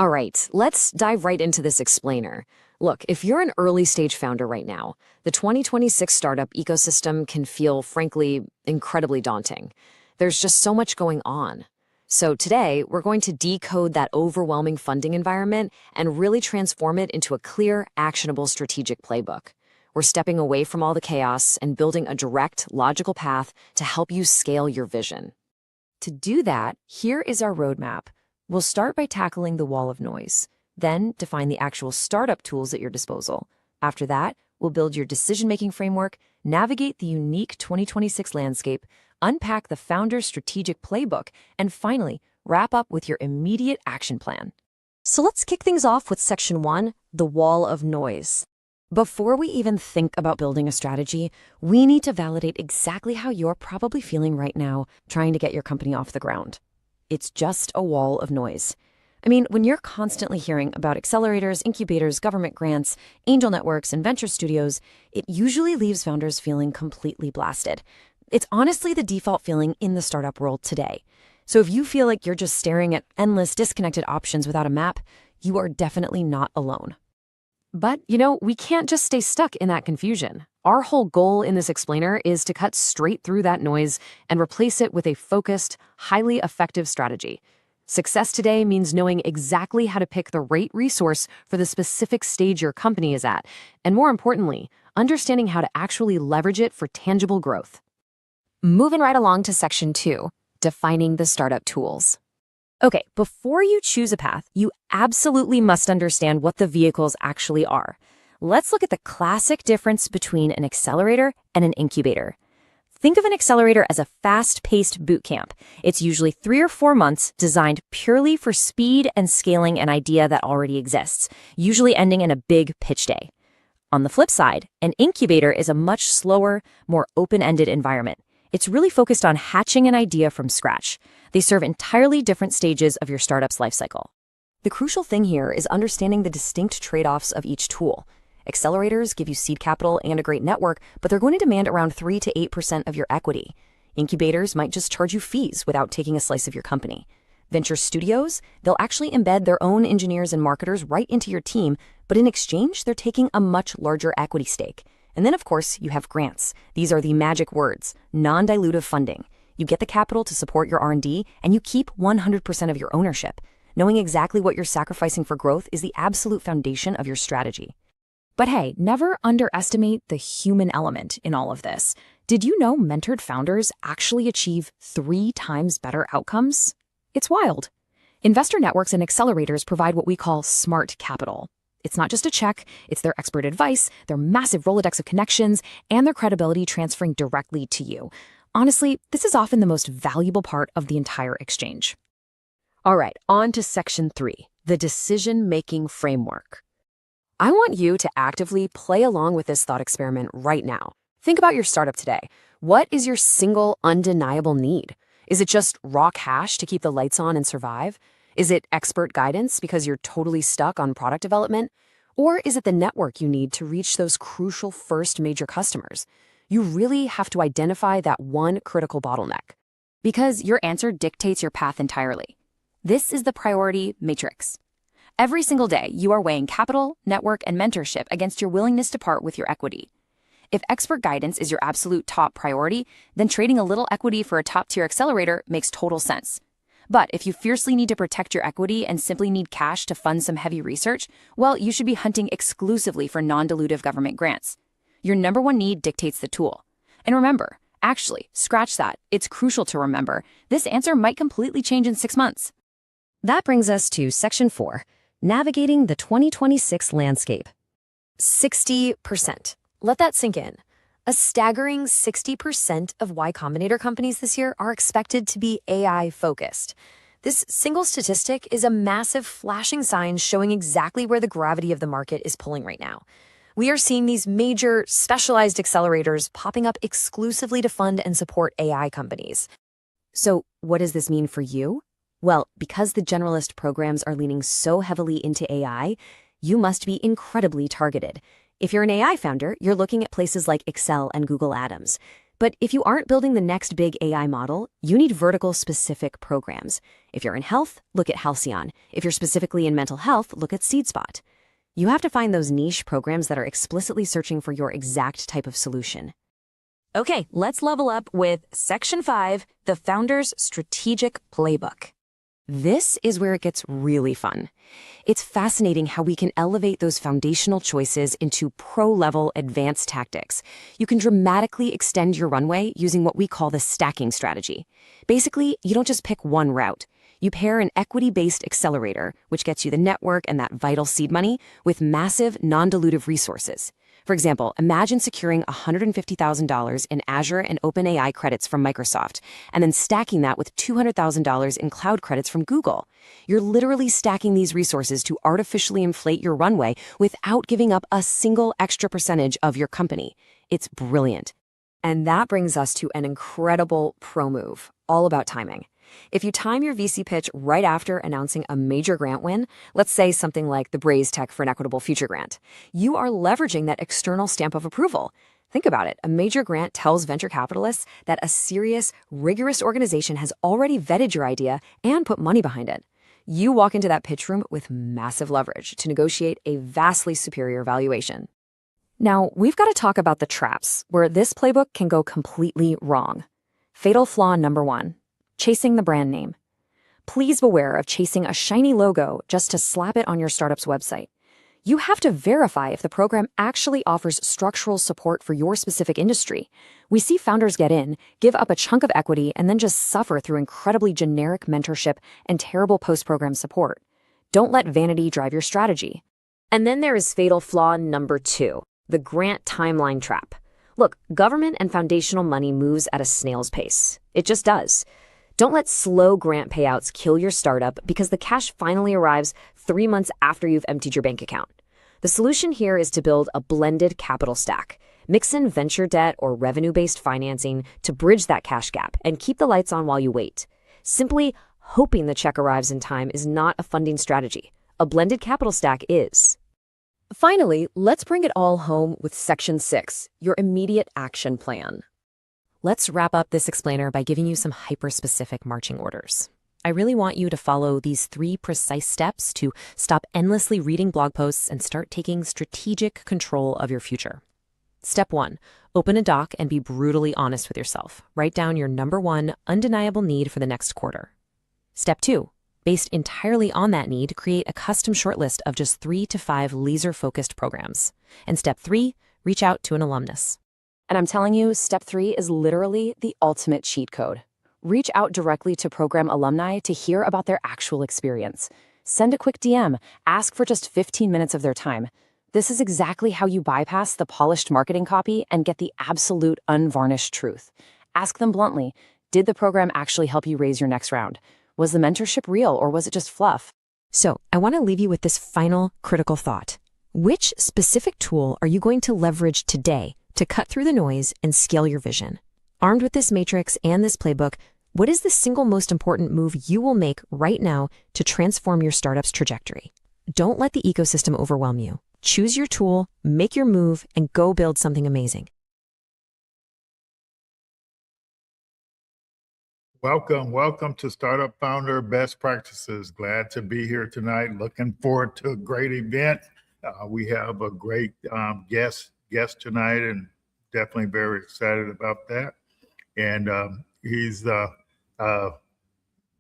All right, let's dive right into this explainer. Look, if you're an early stage founder right now, the 2026 startup ecosystem can feel, frankly, incredibly daunting. There's just so much going on. So today, we're going to decode that overwhelming funding environment and really transform it into a clear, actionable strategic playbook. We're stepping away from all the chaos and building a direct, logical path to help you scale your vision. To do that, here is our roadmap. We'll start by tackling the wall of noise, then define the actual startup tools at your disposal. After that, we'll build your decision-making framework, navigate the unique 2026 landscape, unpack the founder's strategic playbook, and finally, wrap up with your immediate action plan. So let's kick things off with Section 1, the wall of noise. Before we even think about building a strategy, we need to validate exactly how you're probably feeling right now trying to get your company off the ground. It's just a wall of noise. I mean, when you're constantly hearing about accelerators, incubators, government grants, angel networks, and venture studios, it usually leaves founders feeling completely blasted. It's honestly the default feeling in the startup world today. So if you feel like you're just staring at endless disconnected options without a map, you are definitely not alone. But, we can't just stay stuck in that confusion. Our whole goal in this explainer is to cut straight through that noise and replace it with a focused, highly effective strategy. Success today means knowing exactly how to pick the right resource for the specific stage your company is at, and more importantly, understanding how to actually leverage it for tangible growth. Moving right along to Section 2, defining the startup tools. Okay, before you choose a path, you absolutely must understand what the vehicles actually are. Let's look at the classic difference between an accelerator and an incubator. Think of an accelerator as a fast-paced boot camp. It's usually 3 or 4 months designed purely for speed and scaling an idea that already exists, usually ending in a big pitch day. On the flip side, an incubator is a much slower, more open-ended environment. It's really focused on hatching an idea from scratch. They serve entirely different stages of your startup's lifecycle. The crucial thing here is understanding the distinct trade-offs of each tool. Accelerators give you seed capital and a great network, but they're going to demand around 3 to 8% of your equity. Incubators might just charge you fees without taking a slice of your company. Venture studios, they'll actually embed their own engineers and marketers right into your team, but in exchange, they're taking a much larger equity stake. And then, of course, you have grants. These are the magic words, non-dilutive funding. You get the capital to support your R&D, and you keep 100% of your ownership. Knowing exactly what you're sacrificing for growth is the absolute foundation of your strategy. But hey, never underestimate the human element in all of this. Did you know mentored founders actually achieve 3 times better outcomes? It's wild. Investor networks and accelerators provide what we call smart capital. It's not just a check, it's their expert advice, their massive Rolodex of connections, and their credibility transferring directly to you. Honestly, this is often the most valuable part of the entire exchange. All right, on to Section 3, the decision-making framework. I want you to actively play along with this thought experiment right now. Think about your startup today. What is your single undeniable need? Is it just raw cash to keep the lights on and survive? Is it expert guidance because you're totally stuck on product development? Or is it the network you need to reach those crucial first major customers? You really have to identify that one critical bottleneck, because your answer dictates your path entirely. This is the priority matrix. Every single day, you are weighing capital, network, and mentorship against your willingness to part with your equity. If expert guidance is your absolute top priority, then trading a little equity for a top-tier accelerator makes total sense. But if you fiercely need to protect your equity and simply need cash to fund some heavy research, well, you should be hunting exclusively for non-dilutive government grants. Your number one need dictates the tool. And remember, actually, scratch that. It's crucial to remember. This answer might completely change in 6 months. That brings us to Section 4, navigating the 2026 landscape. 60%. Let that sink in. A staggering 60% of Y Combinator companies this year are expected to be AI-focused. This single statistic is a massive flashing sign showing exactly where the gravity of the market is pulling right now. We are seeing these major, specialized accelerators popping up exclusively to fund and support AI companies. So what does this mean for you? Well, because the generalist programs are leaning so heavily into AI, you must be incredibly targeted. If you're an AI founder, you're looking at places like Excel and Google Atoms. But if you aren't building the next big AI model, you need vertical-specific programs. If you're in health, look at Halcyon. If you're specifically in mental health, look at SeedSpot. You have to find those niche programs that are explicitly searching for your exact type of solution. Okay, let's level up with Section 5, the Founder's Strategic Playbook. This is where it gets really fun. It's fascinating how we can elevate those foundational choices into pro-level advanced tactics. You can dramatically extend your runway using what we call the stacking strategy. Basically, you don't just pick one route. You pair an equity-based accelerator, which gets you the network and that vital seed money, with massive, non-dilutive resources. For example, imagine securing $150,000 in Azure and OpenAI credits from Microsoft, and then stacking that with $200,000 in cloud credits from Google. You're literally stacking these resources to artificially inflate your runway without giving up a single extra percentage of your company. It's brilliant. And that brings us to an incredible pro move, all about timing. If you time your VC pitch right after announcing a major grant win, let's say something like the Braze Tech for an Equitable Future grant, you are leveraging that external stamp of approval. Think about it. A major grant tells venture capitalists that a serious, rigorous organization has already vetted your idea and put money behind it. You walk into that pitch room with massive leverage to negotiate a vastly superior valuation. Now, we've got to talk about the traps where this playbook can go completely wrong. Fatal flaw number 1. Chasing the brand name. Please beware of chasing a shiny logo just to slap it on your startup's website. You have to verify if the program actually offers structural support for your specific industry. We see founders get in, give up a chunk of equity, and then just suffer through incredibly generic mentorship and terrible post-program support. Don't let vanity drive your strategy. And then there is fatal flaw number 2, the grant timeline trap. Look, government and foundational money moves at a snail's pace. It just does. Don't let slow grant payouts kill your startup because the cash finally arrives 3 months after you've emptied your bank account. The solution here is to build a blended capital stack. Mix in venture debt or revenue-based financing to bridge that cash gap and keep the lights on while you wait. Simply hoping the check arrives in time is not a funding strategy. A blended capital stack is. Finally, let's bring it all home with Section 6, your immediate action plan. Let's wrap up this explainer by giving you some hyper-specific marching orders. I really want you to follow these 3 precise steps to stop endlessly reading blog posts and start taking strategic control of your future. Step 1, open a doc and be brutally honest with yourself. Write down your number 1 undeniable need for the next quarter. Step 2, based entirely on that need, create a custom shortlist of just 3 to 5 laser-focused programs. And step 3, reach out to an alumnus. And I'm telling you, step 3 is literally the ultimate cheat code. Reach out directly to program alumni to hear about their actual experience. Send a quick DM, ask for just 15 minutes of their time. This is exactly how you bypass the polished marketing copy and get the absolute unvarnished truth. Ask them bluntly, did the program actually help you raise your next round? Was the mentorship real or was it just fluff? So I want to leave you with this final critical thought. Which specific tool are you going to leverage today to cut through the noise and scale your vision? Armed with this matrix and this playbook, what is the single most important move you will make right now to transform your startup's trajectory? Don't let the ecosystem overwhelm you. Choose your tool, make your move, and go build something amazing. Welcome to Startup Founder Best Practices. Glad to be here tonight. Looking forward to a great event. We have a great guest tonight, and definitely very excited about that. And he's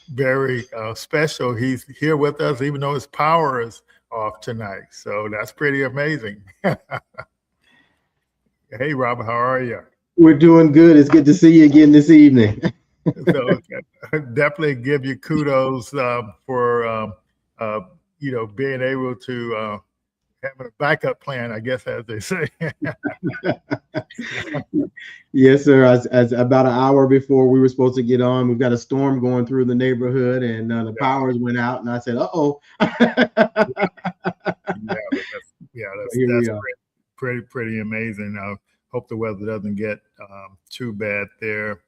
very special. He's here with us, even though his power is off tonight. So that's pretty amazing. Hey, Robert, how are you? We're doing good. It's good to see you again this evening. So definitely give you kudos for being able to having a backup plan, I guess, as they say. Yes, sir. As about an hour before we were supposed to get on, we've got a storm going through the neighborhood, and the powers went out, and I said, "Uh-oh." That's pretty amazing. I hope the weather doesn't get too bad there,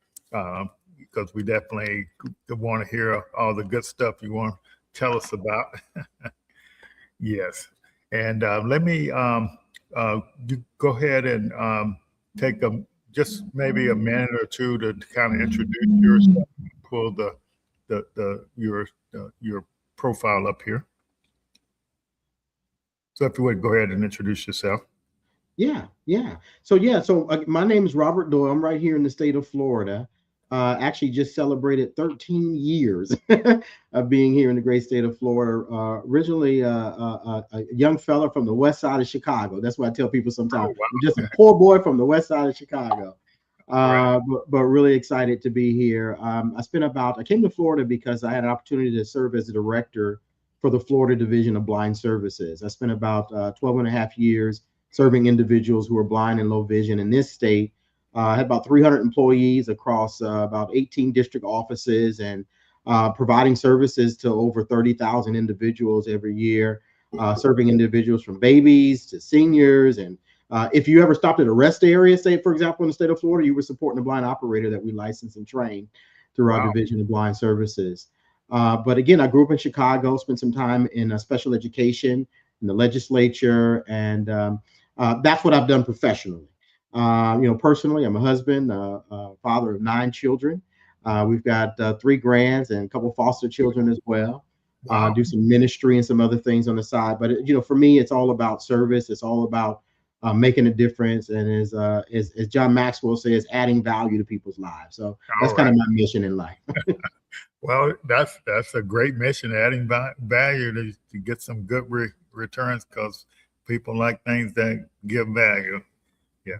because we definitely want to hear all the good stuff you want to tell us about. Yes. And let me you go ahead and take a just maybe a minute or two to kind of introduce yourself, pull your profile up here. So if you would go ahead and introduce yourself. Yeah. So my name is Robert Doyle. I'm right here in the state of Florida. Actually just celebrated 13 years of being here in the great state of Florida. Originally a young fella from the west side of Chicago. That's what I tell people sometimes. Oh, wow. I'm just a poor boy from the west side of Chicago. Right. But really excited to be here. I came to Florida because I had an opportunity to serve as the director for the Florida Division of Blind Services. I spent about 12 and a half years serving individuals who are blind and low vision in this state. I had about 300 employees across about 18 district offices and providing services to over 30,000 individuals every year, serving individuals from babies to seniors. And if you ever stopped at a rest area, say, for example, in the state of Florida, you were supporting a blind operator that we license and train through our Division of Blind Services. But again, I grew up in Chicago, spent some time in special education, in the legislature, and that's what I've done professionally. Personally, I'm a husband, father of 9 children. We've got 3 grands and a couple foster children as well. Wow. Do some ministry and some other things on the side. But for me, it's all about service. It's all about making a difference, and as John Maxwell says, adding value to people's lives. So that's kind of my mission in life. Well, that's a great mission, adding value to get some good returns, because people like things that give value. Yeah,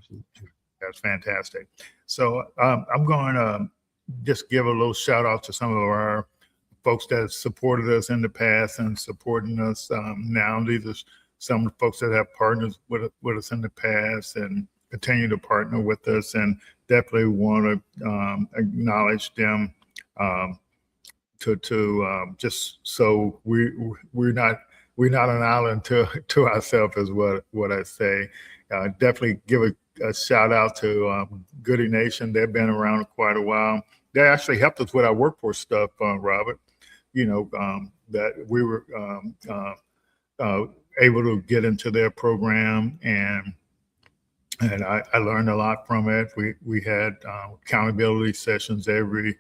that's fantastic. So I'm going to just give a little shout out to some of our folks that have supported us in the past and supporting us now. These are some of the folks that have partnered with us in the past and continue to partner with us, and definitely want to acknowledge them to just so we're not an island to ourselves, is what I say. Definitely give a shout out to Goody Nation. They've been around quite a while. They actually helped us with our workforce stuff, Robert. That we were able to get into their program, and I learned a lot from it. We had accountability sessions every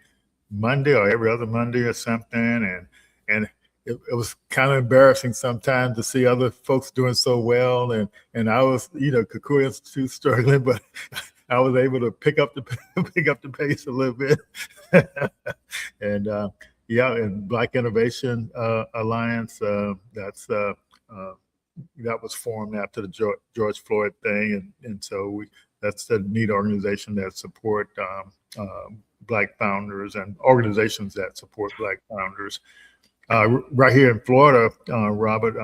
Monday or every other Monday or something, and it was kind of embarrassing sometimes to see other folks doing so well, and I was, Kikuyu Institute struggling, but I was able to pick up the pace a little bit. And and Black Innovation Alliance, that was formed after the George Floyd thing, and so that's a neat organization that support Black founders and organizations that support Black founders. Right here in Florida, Robert,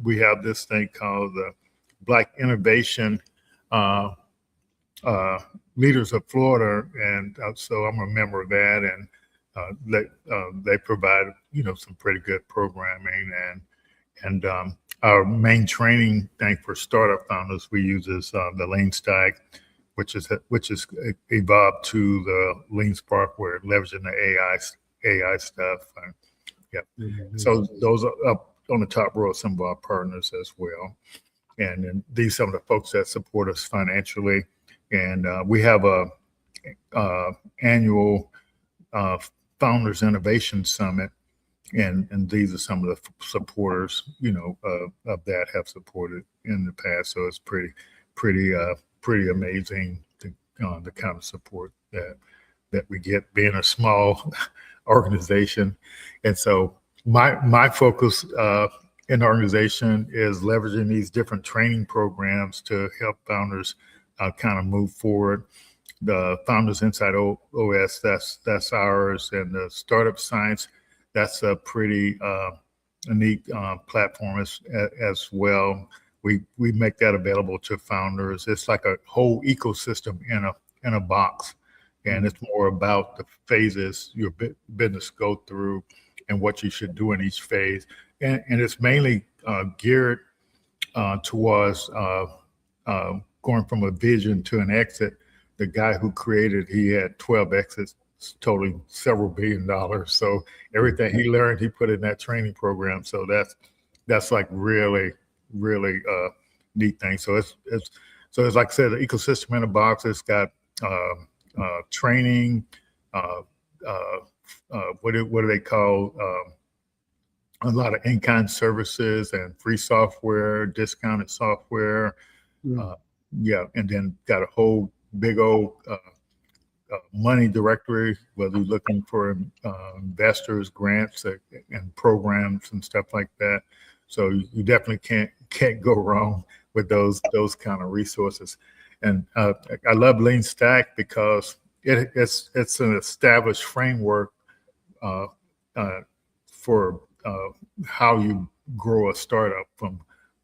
we have this thing called the Black Innovation Leaders of Florida, and so I'm a member of that, and they provide some pretty good programming, and our main training thing for startup founders we use is the Lean Stack, which is evolved to the Lean Spark, where leveraging the AI stuff. Yeah. Mm-hmm. So those are up on the top row of some of our partners as well. And then these are some of the folks that support us financially. And we have a annual Founders Innovation Summit. And these are some of the supporters, of that have supported in the past. So it's pretty amazing the kind of support that we get being a small organization. And so my focus in the organization is leveraging these different training programs to help founders kind of move forward. The Founders Inside OS, that's ours, and the Startup Science, that's a pretty neat platform as well. We make that available to founders. It's like a whole ecosystem in a box. And it's more about the phases your business go through and what you should do in each phase. And it's mainly geared towards going from a vision to an exit. The guy who created, he had 12 exits totaling several $1 billion. So everything he learned, he put in that training program. So that's like really neat thing. So it's like I said, the ecosystem in a box. It's got training, what do they call, a lot of in-kind services and free software, discounted software. Yeah, and then got a whole big old money directory, whether you're looking for investors, grants, and programs and stuff like that. So you definitely can't go wrong with those kind of resources. And I love Lean Stack because it's an established framework for how you grow a startup from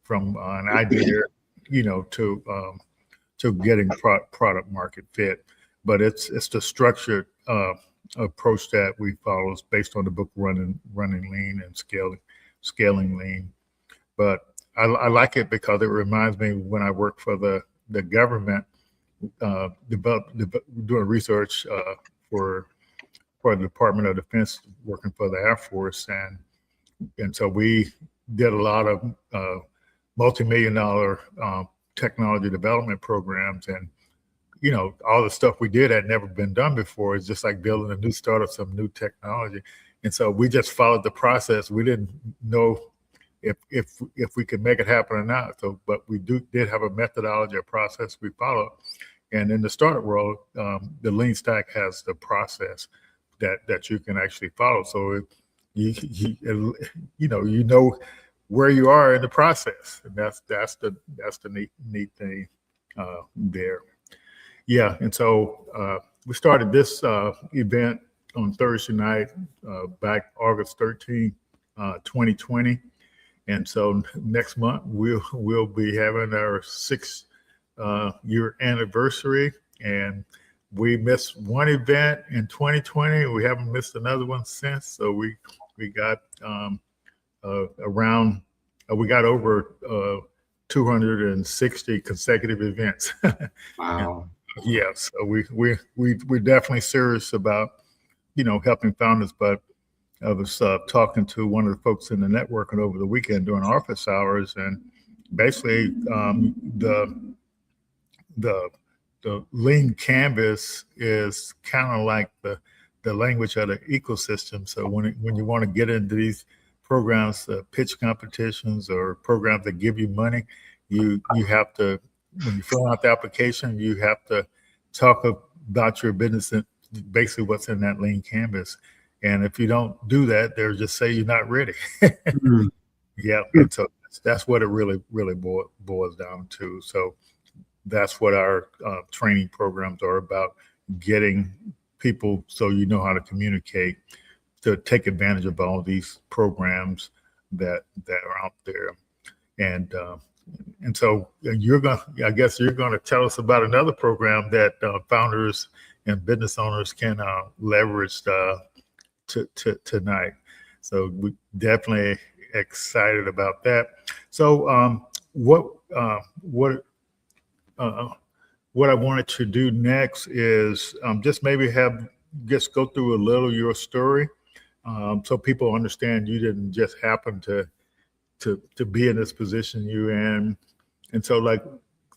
an idea, to getting product market fit. But it's the structured approach that we follow. It's based on the book Running Lean and Scaling Lean. But I like it because it reminds me when I worked for the government, doing research for the Department of Defense, working for the Air Force, and so we did a lot of multi-million-dollar technology development programs, and all the stuff we did had never been done before. It's just like building a new startup, some new technology, and so we just followed the process. We didn't know if we could make it happen or not. So, but we did have a methodology, a process we followed, and in the startup world, the Lean Stack has the process that you can actually follow. So you know where you are in the process, and that's the neat thing there. Yeah, and so we started this event on Thursday night, back August 13, 2020, and so next month we'll be having our 6th-year anniversary, and we missed one event in 2020. We haven't missed another one since. So we got we got over 260 consecutive events. Wow. Yeah, so we're definitely serious about helping founders. But I was talking to one of the folks in the networking over the weekend during office hours, and basically the Lean Canvas is kind of like the language of the ecosystem. So when you want to get into these programs, pitch competitions or programs that give you money, you have to, when you fill out the application, you have to talk about your business and basically what's in that Lean Canvas. And if you don't do that, they'll just say you're not ready. Mm-hmm. Yeah, and so that's what it really boils down to. So that's what our training programs are about, getting people so you know how to communicate, to take advantage of all these programs that are out there. And so I guess you're gonna tell us about another program that founders and business owners can leverage tonight. So we definitely excited about that. So what I wanted to do next is just maybe just go through a little your story, so people understand you didn't just happen to be in this position you're in. And so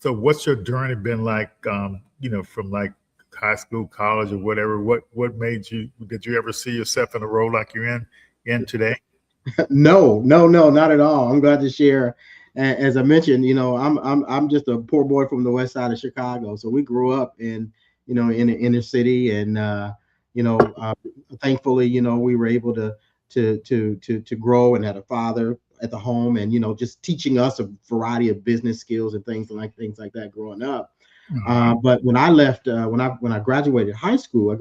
what's your journey been like, from like high school, college, or whatever? What did you ever see yourself in a role like you're in today? No, not at all. I'm glad to share. As I mentioned, I'm just a poor boy from the west side of Chicago. So we grew up in the inner city, and thankfully, we were able to grow and had a father at the home, and just teaching us a variety of business skills and things like that growing up. Mm-hmm. But when I left, when I graduated high school,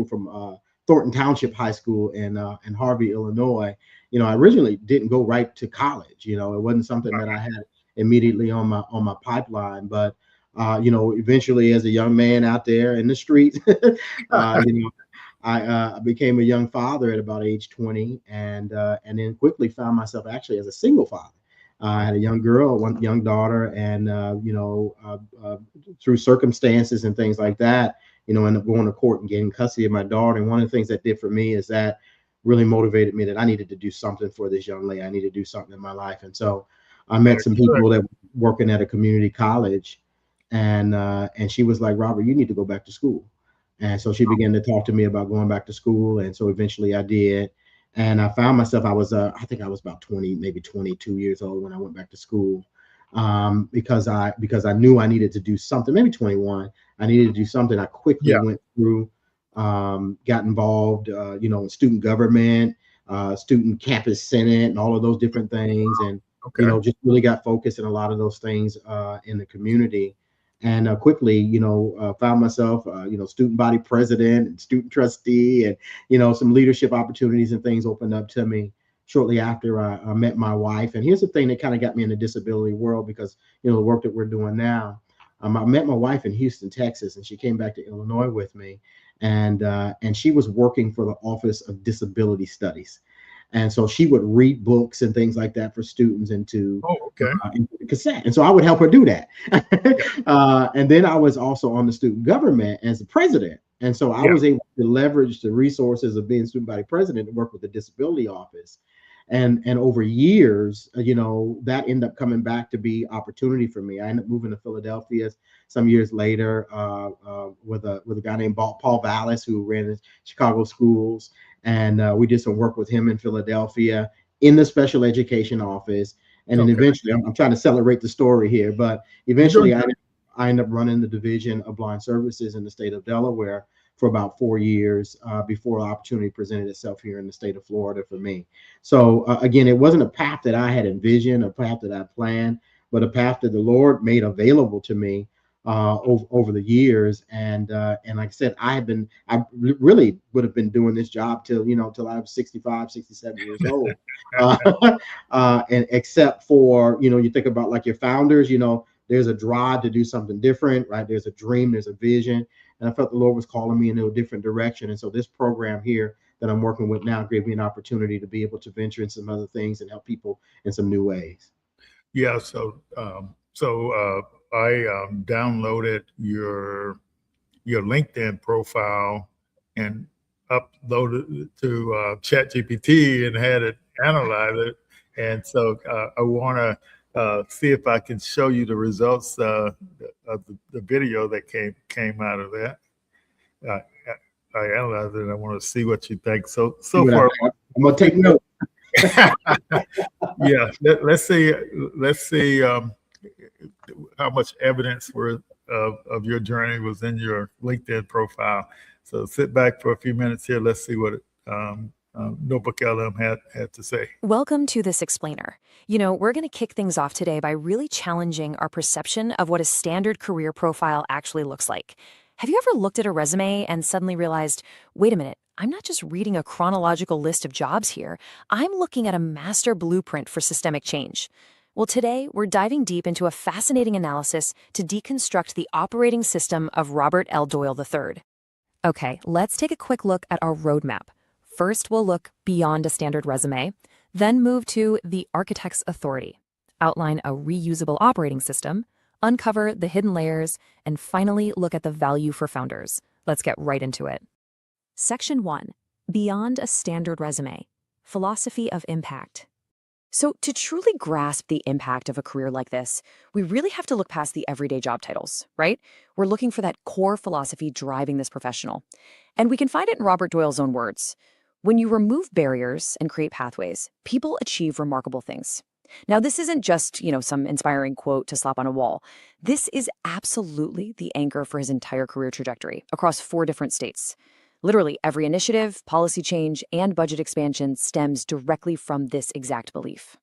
from Thornton Township High School in Harvey, Illinois. I originally didn't go right to college. It wasn't something that I had immediately on my pipeline. But eventually, as a young man out there in the streets, I became a young father at about age 20, and then quickly found myself actually as a single father. I had a young girl, one young daughter, and through circumstances and things like that, ended up going to court and getting custody of my daughter. And one of the things that did for me is that really motivated me that I needed to do something for this young lady. I needed to do something in my life. And so I met some people that were working at a community college, And she was like, Robert, you need to go back to school. And so she began to talk to me about going back to school. And so eventually I did. And I found myself, I think I was about 20, maybe 22 years old when I went back to school, because I knew I needed to do something, maybe 21. I needed to do something. I quickly went through, got involved, in student government, student campus senate, and all of those different things. And, just really got focused in a lot of those things in the community. And quickly, found myself, student body president and student trustee, and, some leadership opportunities and things opened up to me shortly after I met my wife. And here's the thing that kind of got me in the disability world, because, the work that we're doing now. I met my wife in Houston, Texas, and she came back to Illinois with me. And she was working for the Office of Disability Studies. And so she would read books and things like that for students into the cassette. And so I would help her do that. And then I was also on the student government as the president. And so I was able to leverage the resources of being student body president and work with the disability office. And over years, that ended up coming back to be opportunity for me. I ended up moving to Philadelphia some years later with a guy named Paul Vallis, who ran the Chicago schools. And we did some work with him in Philadelphia in the special education office. And then eventually, I'm trying to celebrate the story here, but eventually I ended up running the division of blind services in the state of Delaware for about 4 years before the opportunity presented itself here in the state of Florida for me. So again, it wasn't a path that I had envisioned, a path that I planned, but a path that the Lord made available to me over the years. And like I said, I really would have been doing this job till I was 65, 67 years old. And except for, you think about like your founders, there's a drive to do something different, right? There's a dream, there's a vision. And I felt the Lord was calling me in a different direction. And so this program here that I'm working with now gave me an opportunity to be able to venture in some other things and help people in some new ways. Yeah. So I downloaded your LinkedIn profile and uploaded it to ChatGPT and had it analyze it. And so I want to see if I can show you the results of the video that came out of that. I analyzed it, and I want to see what you think. So far, I'm gonna take notes. Yeah, let's see how much evidence of your journey was in your LinkedIn profile. So sit back for a few minutes here. Let's see what Notebook LM had to say. Welcome to This Explainer. We're going to kick things off today by really challenging our perception of what a standard career profile actually looks like. Have you ever looked at a resume and suddenly realized, wait a minute, I'm not just reading a chronological list of jobs here. I'm looking at a master blueprint for systemic change. Well, today we're diving deep into a fascinating analysis to deconstruct the operating system of Robert L. Doyle III. Okay, let's take a quick look at our roadmap. First, we'll look beyond a standard resume, then move to the architect's authority, outline a reusable operating system, uncover the hidden layers, and finally look at the value for founders. Let's get right into it. Section 1. Beyond a standard resume. Philosophy of impact. So to truly grasp the impact of a career like this, we really have to look past the everyday job titles, right? We're looking for that core philosophy driving this professional. And we can find it in Robert Doyle's own words. When you remove barriers and create pathways, people achieve remarkable things. Now, this isn't just, some inspiring quote to slap on a wall. This is absolutely the anchor for his entire career trajectory across 4 different states. Literally, every initiative, policy change, and budget expansion stems directly from this exact belief.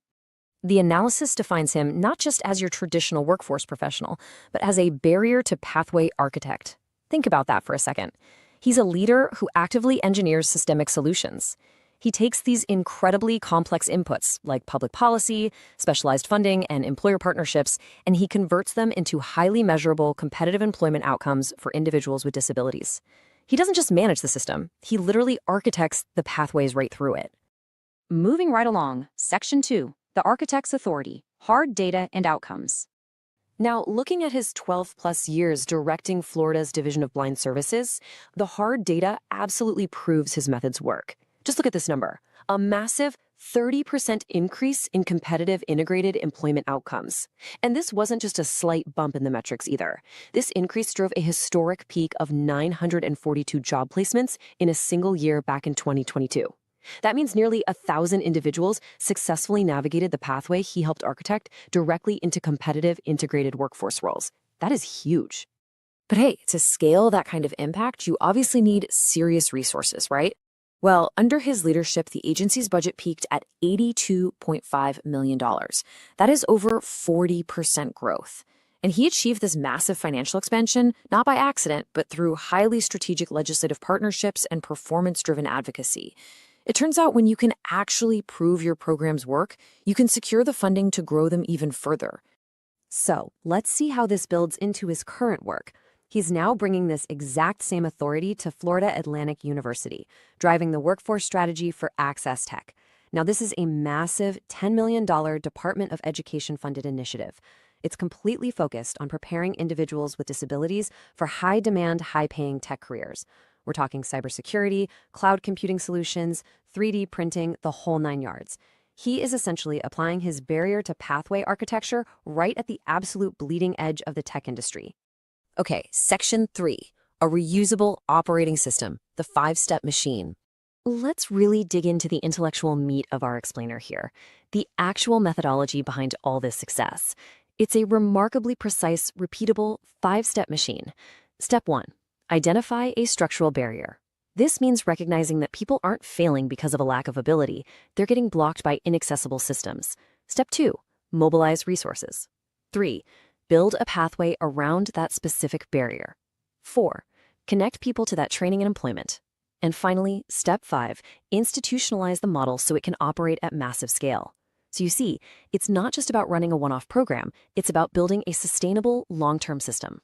The analysis defines him not just as your traditional workforce professional, but as a barrier to pathway architect. Think about that for a second. He's a leader who actively engineers systemic solutions. He takes these incredibly complex inputs, like public policy, specialized funding, and employer partnerships, and he converts them into highly measurable, competitive employment outcomes for individuals with disabilities. He doesn't just manage the system, he literally architects the pathways right through it. Moving right along, Section 2, the Architect's Authority, Hard Data and Outcomes. Now, looking at his 12-plus years directing Florida's Division of Blind Services, the hard data absolutely proves his methods work. Just look at this number, a massive 30% increase in competitive integrated employment outcomes. And this wasn't just a slight bump in the metrics either. This increase drove a historic peak of 942 job placements in a single year back in 2022. That means nearly 1,000 individuals successfully navigated the pathway he helped architect directly into competitive integrated workforce roles. That is huge. But hey, to scale that kind of impact, you obviously need serious resources, right? Well, under his leadership, the agency's budget peaked at $82.5 million. That is over 40% growth. And he achieved this massive financial expansion not by accident, but through highly strategic legislative partnerships and performance-driven advocacy. It turns out when you can actually prove your programs work, you can secure the funding to grow them even further. So let's see how this builds into his current work. He's now bringing this exact same authority to Florida Atlantic University, driving the workforce strategy for AccessTECH. Now, this is a massive $10 million Department of Education-funded initiative. It's completely focused on preparing individuals with disabilities for high-demand, high-paying tech careers. We're talking cybersecurity, cloud computing solutions, 3D printing, the whole 9 yards. He is essentially applying his barrier to pathway architecture right at the absolute bleeding edge of the tech industry. Okay, Section 3, a reusable operating system, the 5-step machine. Let's really dig into the intellectual meat of our explainer here, the actual methodology behind all this success. It's a remarkably precise, repeatable 5-step machine. Step 1, identify a structural barrier. This means recognizing that people aren't failing because of a lack of ability, they're getting blocked by inaccessible systems. Step 2, mobilize resources. 3, build a pathway around that specific barrier. 4, connect people to that training and employment. And finally, step 5, institutionalize the model so it can operate at massive scale. So you see, it's not just about running a one-off program, it's about building a sustainable, long-term system.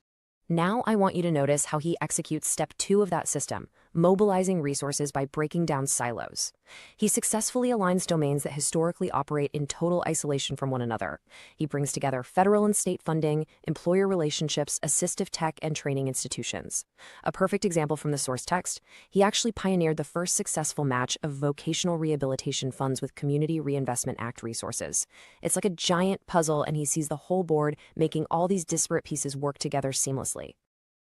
Now I want you to notice how he executes step 2 of that system, mobilizing resources by breaking down silos. He successfully aligns domains that historically operate in total isolation from one another. He brings together federal and state funding, employer relationships, assistive tech, and training institutions. A perfect example from the source text, he actually pioneered the first successful match of vocational rehabilitation funds with Community Reinvestment Act resources. It's like a giant puzzle, and he sees the whole board, making all these disparate pieces work together seamlessly.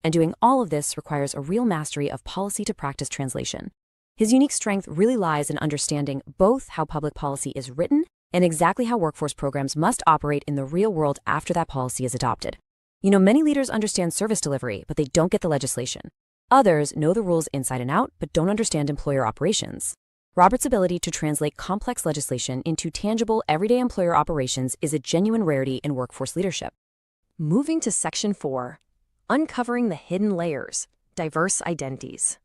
And doing all of this requires a real mastery of policy-to-practice translation. His unique strength really lies in understanding both how public policy is written and exactly how workforce programs must operate in the real world after that policy is adopted. You know, many leaders understand service delivery, but they don't get the legislation. Others know the rules inside and out, but don't understand employer operations. Robert's ability to translate complex legislation into tangible, everyday employer operations is a genuine rarity in workforce leadership. Moving to Section 4. Uncovering the hidden layers, diverse identities.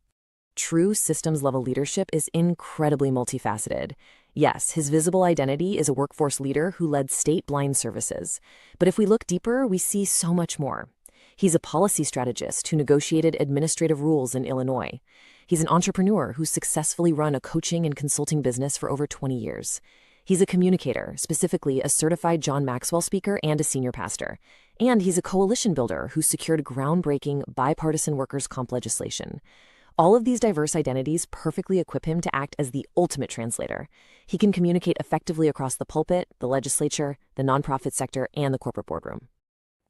True systems-level leadership is incredibly multifaceted. Yes, his visible identity is a workforce leader who led state blind services. But if we look deeper, we see so much more. He's a policy strategist who negotiated administrative rules in Illinois. He's an entrepreneur who's successfully run a coaching and consulting business for over 20 years. He's a communicator, specifically a certified John Maxwell speaker and a senior pastor. And he's a coalition builder who secured groundbreaking bipartisan workers' comp legislation. All of these diverse identities perfectly equip him to act as the ultimate translator. He can communicate effectively across the pulpit, the legislature, the nonprofit sector, and the corporate boardroom.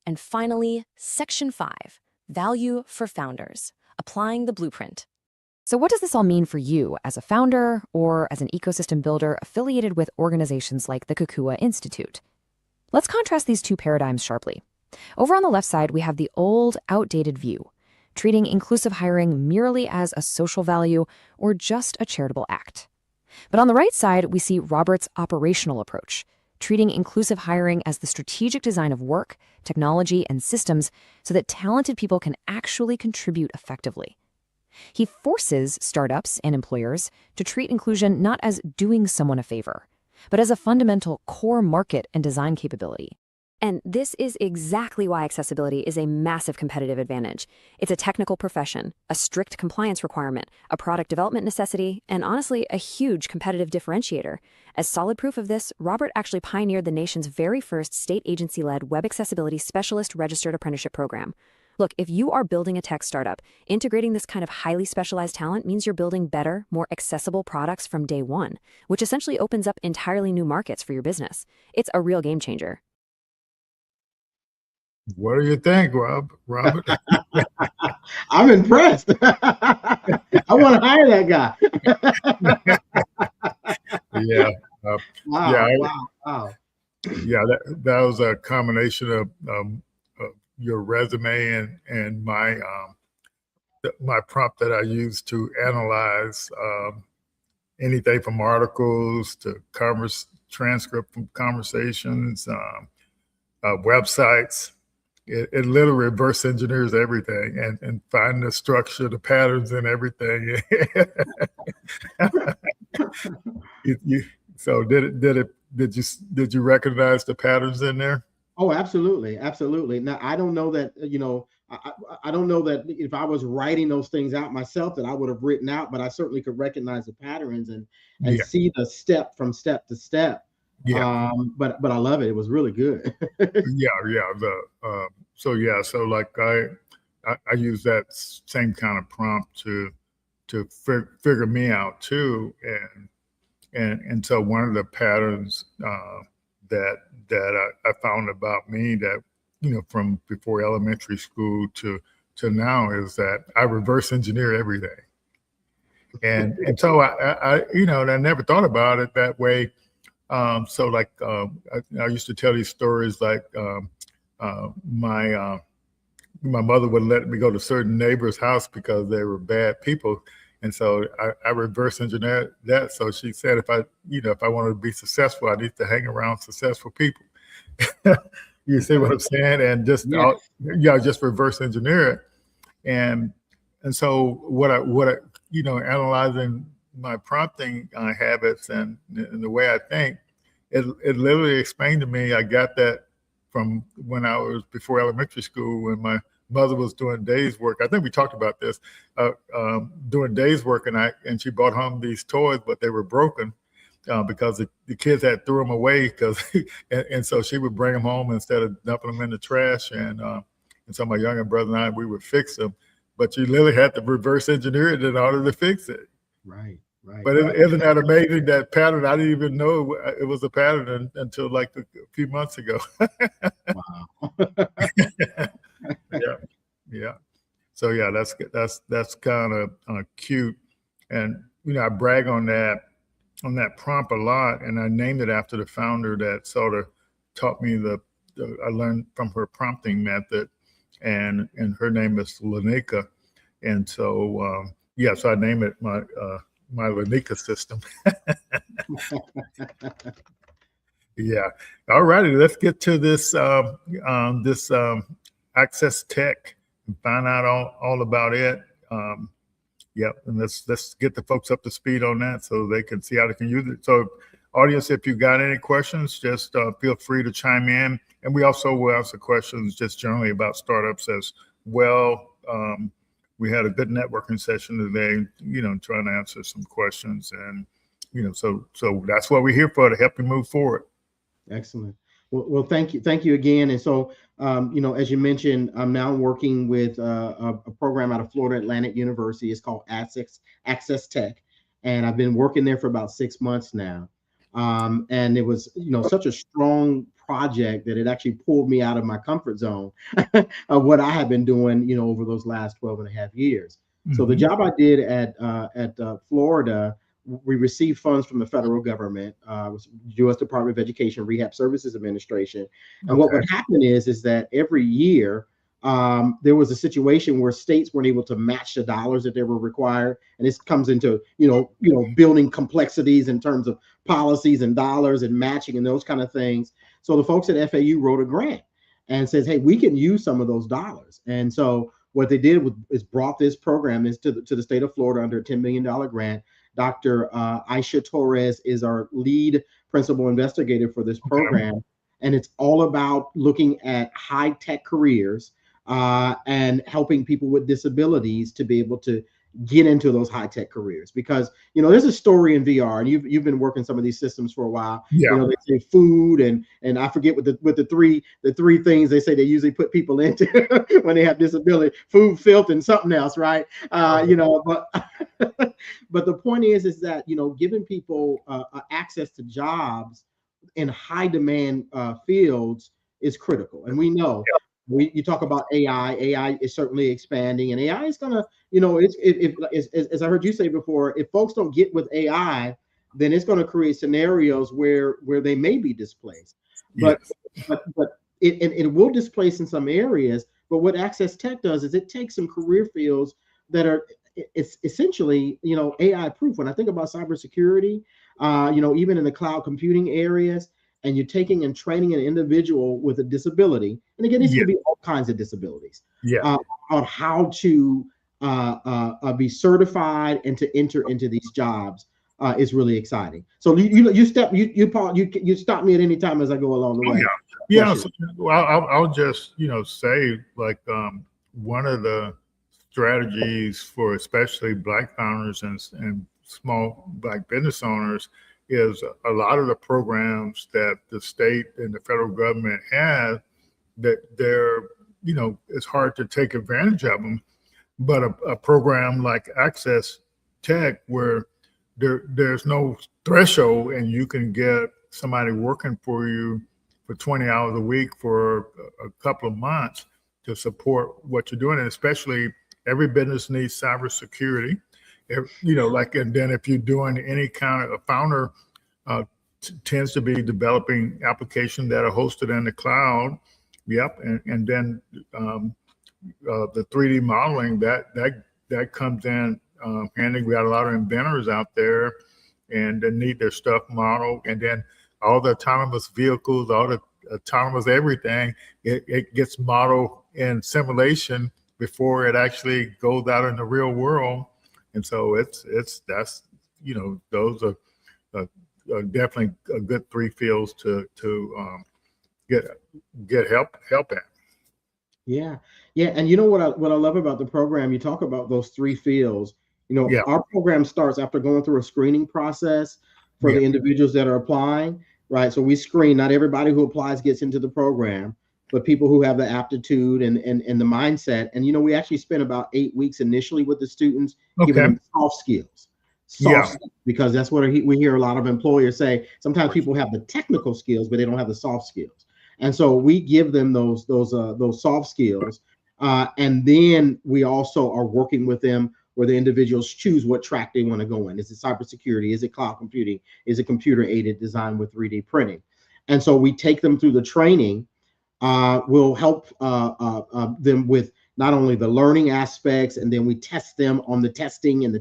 And finally, Section 5, Value for Founders, Applying the Blueprint. So what does this all mean for you as a founder or as an ecosystem builder affiliated with organizations like the Kukua Institute? Let's contrast these two paradigms sharply. Over on the left side, we have the old, outdated view, treating inclusive hiring merely as a social value or just a charitable act. But on the right side, we see Robert's operational approach, treating inclusive hiring as the strategic design of work, technology, and systems so that talented people can actually contribute effectively. He forces startups and employers to treat inclusion not as doing someone a favor, but as a fundamental core market and design capability. And this is exactly why accessibility is a massive competitive advantage. It's a technical profession, a strict compliance requirement, a product development necessity, and honestly, a huge competitive differentiator. As solid proof of this, Robert actually pioneered the nation's very first state agency-led web accessibility specialist registered apprenticeship program. Look, if you are building a tech startup, integrating this kind of highly specialized talent means you're building better, more accessible products from day one, which essentially opens up entirely new markets for your business. It's a real game changer. What do you think, Robert? I'm impressed. I want to hire that guy. Yeah. Wow, wow, wow. Yeah, that was a combination of your resume and my prompt that I used to analyze anything from articles to transcript from conversations, websites. It literally reverse engineers everything and find the structure, the patterns, and everything. So did you recognize the patterns in there? Oh, absolutely, absolutely. Now, I don't know that, I don't know that if I was writing those things out myself that I would have written out, but I certainly could recognize the patterns and Yeah. see the step from step to step. Yeah. But I love it. It was really good. Yeah. So like I use that same kind of prompt to figure me out too, and so one of the patterns that I found about me that from before elementary school to now is that I reverse engineer everything, and so I never thought about it that way. So like I used to tell these stories like my mother would let me go to certain neighbors' house because they were bad people. And so I reverse engineered that. So she said, if I wanted to be successful, I need to hang around successful people. You see what I'm saying? And just, just reverse engineer it. And so what I analyzing my prompting habits and the way I think, it literally explained to me, I got that from when I was before elementary school, when my mother was doing days work. I think we talked about this, doing days work, and she brought home these toys, but they were broken because the kids had threw them away and so she would bring them home instead of dumping them in the trash, and so my younger brother and I, we would fix them, but you literally had to reverse engineer it in order to fix it. Right. But isn't that amazing, that pattern? I didn't even know it was a pattern until like a few months ago. Wow. Yeah. So yeah, that's kind of cute, and I brag on that prompt a lot, and I named it after the founder that sort of taught me I learned from her prompting method, and her name is Lanika, and so so I named it my Lanika system. Yeah. All righty. Let's get to this AccessTECH and find out all about it. Yep. And let's get the folks up to speed on that so they can see how they can use it. So, audience, if you got any questions, just feel free to chime in. And we also will answer questions just generally about startups as well. We had a good networking session today, trying to answer some questions, and so that's what we're here for, to help you move forward. Excellent. Well, thank you again. And so, as you mentioned, I'm now working with a program out of Florida Atlantic University. It's called AccessTECH, and I've been working there for about 6 months now. And it was, such a strong project that it actually pulled me out of my comfort zone of what I have been doing, over those last 12 and a half years. Mm-hmm. So the job I did at Florida, we received funds from the federal government, U.S. Department of Education Rehab Services Administration. And what would happen is that every year there was a situation where states weren't able to match the dollars that they were required. And this comes into, building complexities in terms of policies and dollars and matching and those kind of things. So the folks at FAU wrote a grant and says, hey, we can use some of those dollars. And so what they did is brought this program to the state of Florida under a $10 million grant. Dr. Aisha Torres is our lead principal investigator for this program. And it's all about looking at high-tech careers and helping people with disabilities to be able to, get into those high-tech careers. Because there's a story in VR, and you've been working some of these systems for a while. Yeah. They say food and I forget what the three things they say they usually put people into when they have disability: food, filth, and something else, right? But but the point is that giving people access to jobs in high demand fields is critical. And we know, you talk about AI is certainly expanding, and AI is gonna, as I heard you say before, if folks don't get with AI, then it's going to create scenarios where they may be displaced. But it will displace in some areas. But what AccessTECH does is it takes some career fields that are it's essentially AI proof. When I think about cybersecurity, even in the cloud computing areas, and you're taking and training an individual with a disability, and again, these could be all kinds of disabilities, on how to be certified and to enter into these jobs is really exciting. So you stop me at any time as I go along the way. So, I'll just say, like, one of the strategies for especially Black founders and small Black business owners is a lot of the programs that the state and the federal government have, that it's hard to take advantage of them. But a program like AccessTECH, where there's no threshold, and you can get somebody working for you for 20 hours a week for a couple of months to support what you're doing. And especially, every business needs cybersecurity. And then if you're doing any kind of, a founder tends to be developing applications that are hosted in the cloud. And then the 3D modeling that comes in handy. We got a lot of inventors out there, and they need their stuff modeled. And then all the autonomous vehicles, all the autonomous everything, it gets modeled in simulation before it actually goes out in the real world. And so those are definitely a good three fields to get help at. Yeah. And what I love about the program, you talk about those three fields. Our program starts after going through a screening process for the individuals that are applying, right? So we screen. Not everybody who applies gets into the program, but people who have the aptitude and the mindset. And we actually spent about 8 weeks initially with the students, giving them soft skills. Skills, because that's what we hear a lot of employers say. Sometimes people have the technical skills, but they don't have the soft skills. And so we give them those soft skills, and then we also are working with them where the individuals choose what track they want to go in. Is it cybersecurity? Is it cloud computing? Is it computer aided design with 3D printing? And so we take them through the training. We'll help them with not only the learning aspects, and then we test them on the testing, and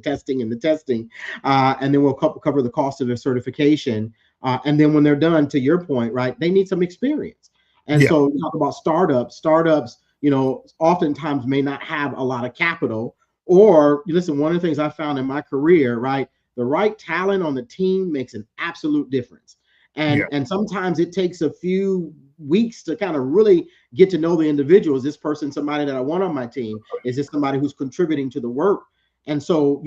then we'll cover the cost of their certification. And then when they're done, to your point, right, they need some experience. And so we talk about startups, oftentimes may not have a lot of capital, or listen, one of the things I found in my career, right, the right talent on the team makes an absolute difference. And sometimes it takes a few weeks to kind of really get to know the individual. Is this person somebody that I want on my team? Is this somebody who's contributing to the work? And so,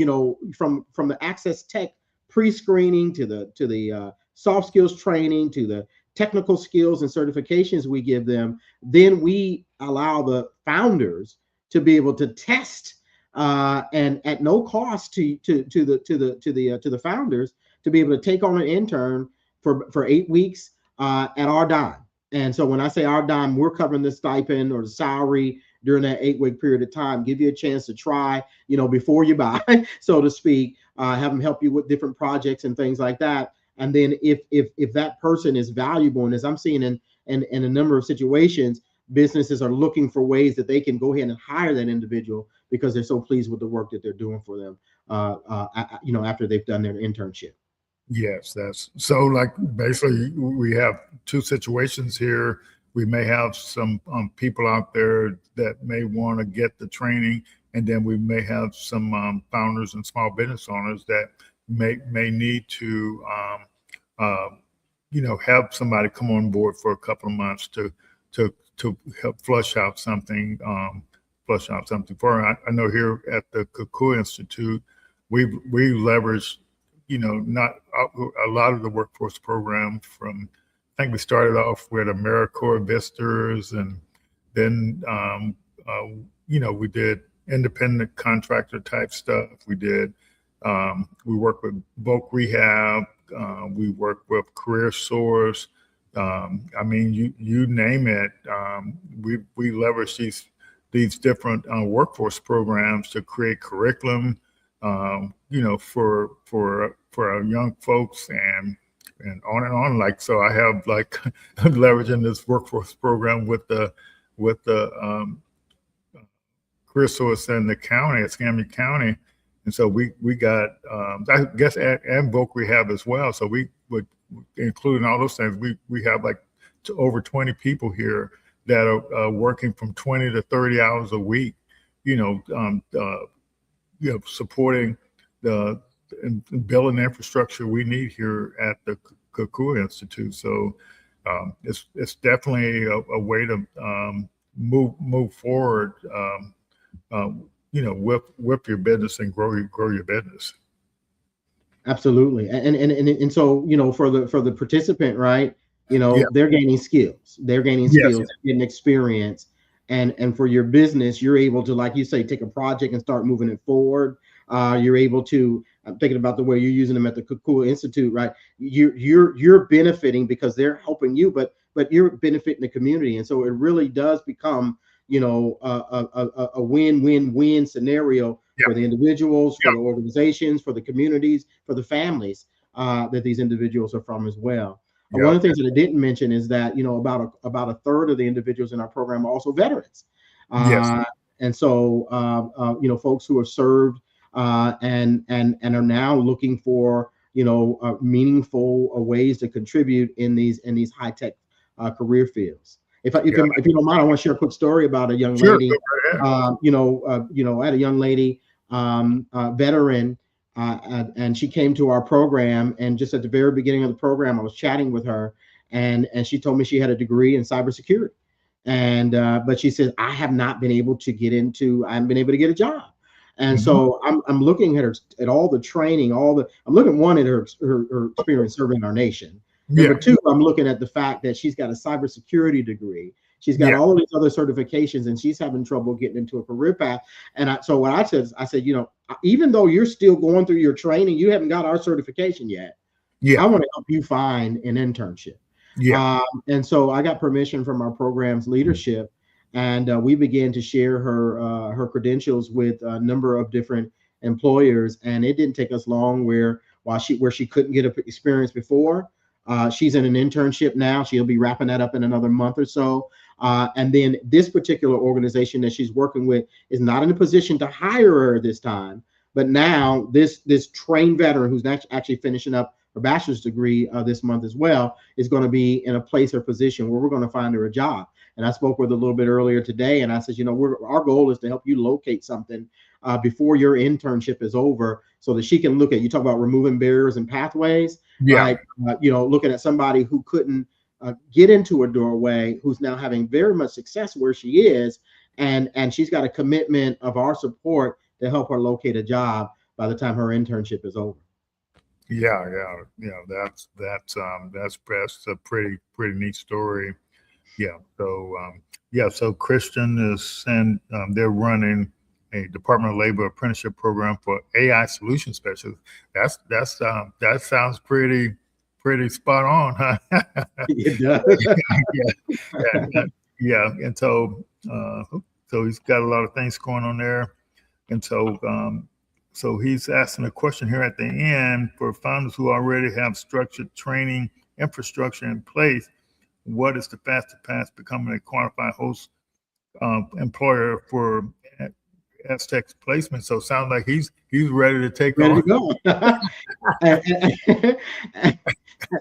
from the AccessTECH pre-screening to the soft skills training to the technical skills and certifications we give them, then we allow the founders to be able to test and at no cost to the founders to be able to take on an intern for 8 weeks at our dime. And so when I say our dime, we're covering the stipend or the salary during that 8-week period of time. Give you a chance to try, before you buy, so to speak. Have them help you with different projects and things like that. And then if that person is valuable, and as I'm seeing in a number of situations, businesses are looking for ways that they can go ahead and hire that individual because they're so pleased with the work that they're doing for them, after they've done their internship. Yes, that's so. Like, basically, we have two situations here. We may have some people out there that may want to get the training, and then we may have some founders and small business owners that may need to, have somebody come on board for a couple of months to help flush out something flush out something for them. I know here at the Kukui Institute, we leverage, not a lot of the workforce programs from, I think we started off with AmeriCorps Visitors, and then, we did independent contractor type stuff. We work with Voc Rehab. We work with Career Source. I mean, you name it. We leverage these different workforce programs to create curriculum, for our young folks, and on and on. Like, so I have like leveraging this workforce program with the Career Source in the county, at Escambia County. And so we got, I guess, and Voc Rehab as well. So we would, including all those things, we have like over 20 people here that are working from 20 to 30 hours a week, supporting the building infrastructure we need here at the Kukui Institute. So it's definitely a way to move forward, with your business and grow your business. Absolutely. And so, for the participant, right, they're gaining skills, getting experience. And for your business, you're able to, like you say, take a project and start moving it forward. You're able to, I'm thinking about the way you're using them at the Kukui Institute, right? You're benefiting because they're helping you, but you're benefiting the community. And so it really does become, a win-win-win scenario for the individuals, for the organizations, for the communities, for the families that these individuals are from as well. One of the things that I didn't mention is that, about a third of the individuals in our program are also veterans. And so, folks who have served and are now looking for, meaningful ways to contribute in these high-tech career fields. If you don't mind, I want to share a quick story about a young lady. I had a young lady, veteran, and she came to our program. And just at the very beginning of the program, I was chatting with her, and she told me she had a degree in cybersecurity. And but she said, I haven't been able to get a job. And so I'm looking at her, at all the training, I'm looking, one, at her experience serving our nation. Number two, I'm looking at the fact that she's got a cybersecurity degree. She's got all of these other certifications, and she's having trouble getting into a career path. And so what I said, even though you're still going through your training, you haven't got our certification yet. I want to help you find an internship. And so I got permission from our program's leadership, and we began to share her credentials with a number of different employers. And it didn't take us long where she couldn't get experience before. She's in an internship now. She'll be wrapping that up in another month or so. And then this particular organization that she's working with is not in a position to hire her this time. But now this trained veteran who's actually finishing up her bachelor's degree this month as well is going to be in a place or position where we're going to find her a job. And I spoke with her a little bit earlier today, and I said, our goal is to help you locate something before your internship is over, so that she can look at, you talk about removing barriers and pathways, right? Looking at somebody who couldn't get into a doorway, who's now having very much success where she is, and she's got a commitment of our support to help her locate a job by the time her internship is over. That's a pretty neat story. So Christian is they're running a Department of Labor apprenticeship program for AI solution specialists. That sounds pretty spot on, huh? It does. And so he's got a lot of things going on there, and so he's asking a question here at the end: for founders who already have structured training infrastructure in place, what is the fastest path becoming a qualified host employer for AccessTECH placement? So it sounds like he's ready to take on.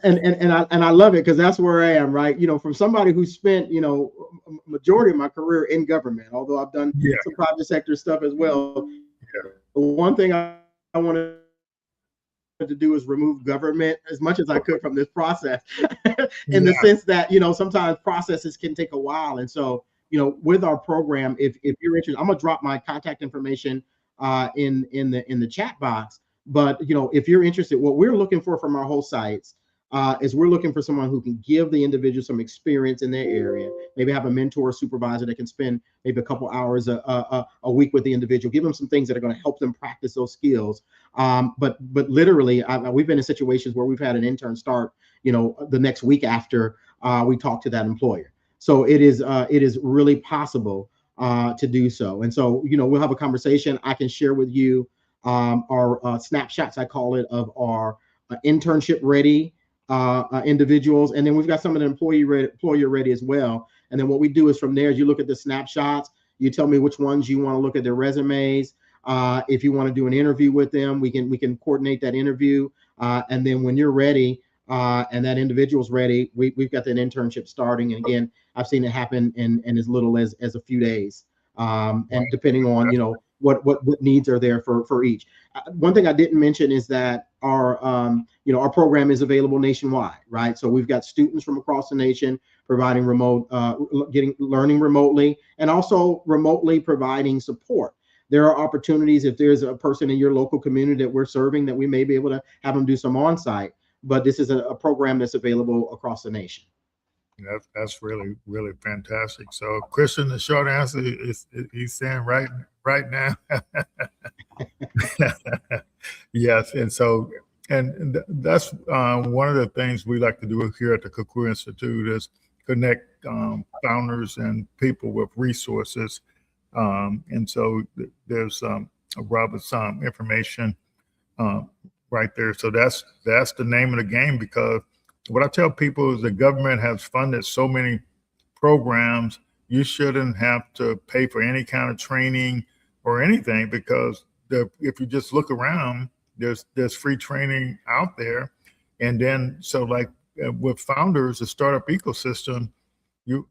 And I love it, because that's where I am, right? From somebody who spent, majority of my career in government, although I've done some private sector stuff as well. One thing I wanted to do is remove government as much as I could from this process, in the sense that, sometimes processes can take a while. And so with our program, if you're interested, I'm gonna drop my contact information in the chat box. But if you're interested, what we're looking for from our whole sites is we're looking for someone who can give the individual some experience in their area, maybe have a mentor or supervisor that can spend maybe a couple hours a week with the individual, give them some things that are going to help them practice those skills. But literally, we've been in situations where we've had an intern start, the next week after we talk to that employer. So it is really possible to do so. And so, we'll have a conversation. I can share with you our snapshots, I call it, of our internship ready individuals. And then we've got some of the employer ready as well. And then what we do is from there, as you look at the snapshots, you tell me which ones you want to look at their resumes. If you want to do an interview with them, we can coordinate that interview. And then when you're ready and that individual's ready, we've got that internship starting. And again, I've seen it happen in as little as a few days. And depending on, what needs are there for each. One thing I didn't mention is that our program is available nationwide, right? So we've got students from across the nation providing learning remotely, and also remotely providing support. There are opportunities if there's a person in your local community that we're serving that we may be able to have them do some on-site, but this is a program that's available across the nation. That's really, really fantastic. So Christian, the short answer is he's saying right now. Yes. And so, and that's one of the things we like to do here at the Kukui Institute is connect founders and people with resources. And so there's Robert's information right there. So that's the name of the game, because what I tell people is the government has funded so many programs, you shouldn't have to pay for any kind of training or anything, because if you just look around, there's free training out there. And then, so like with founders, the startup ecosystem, you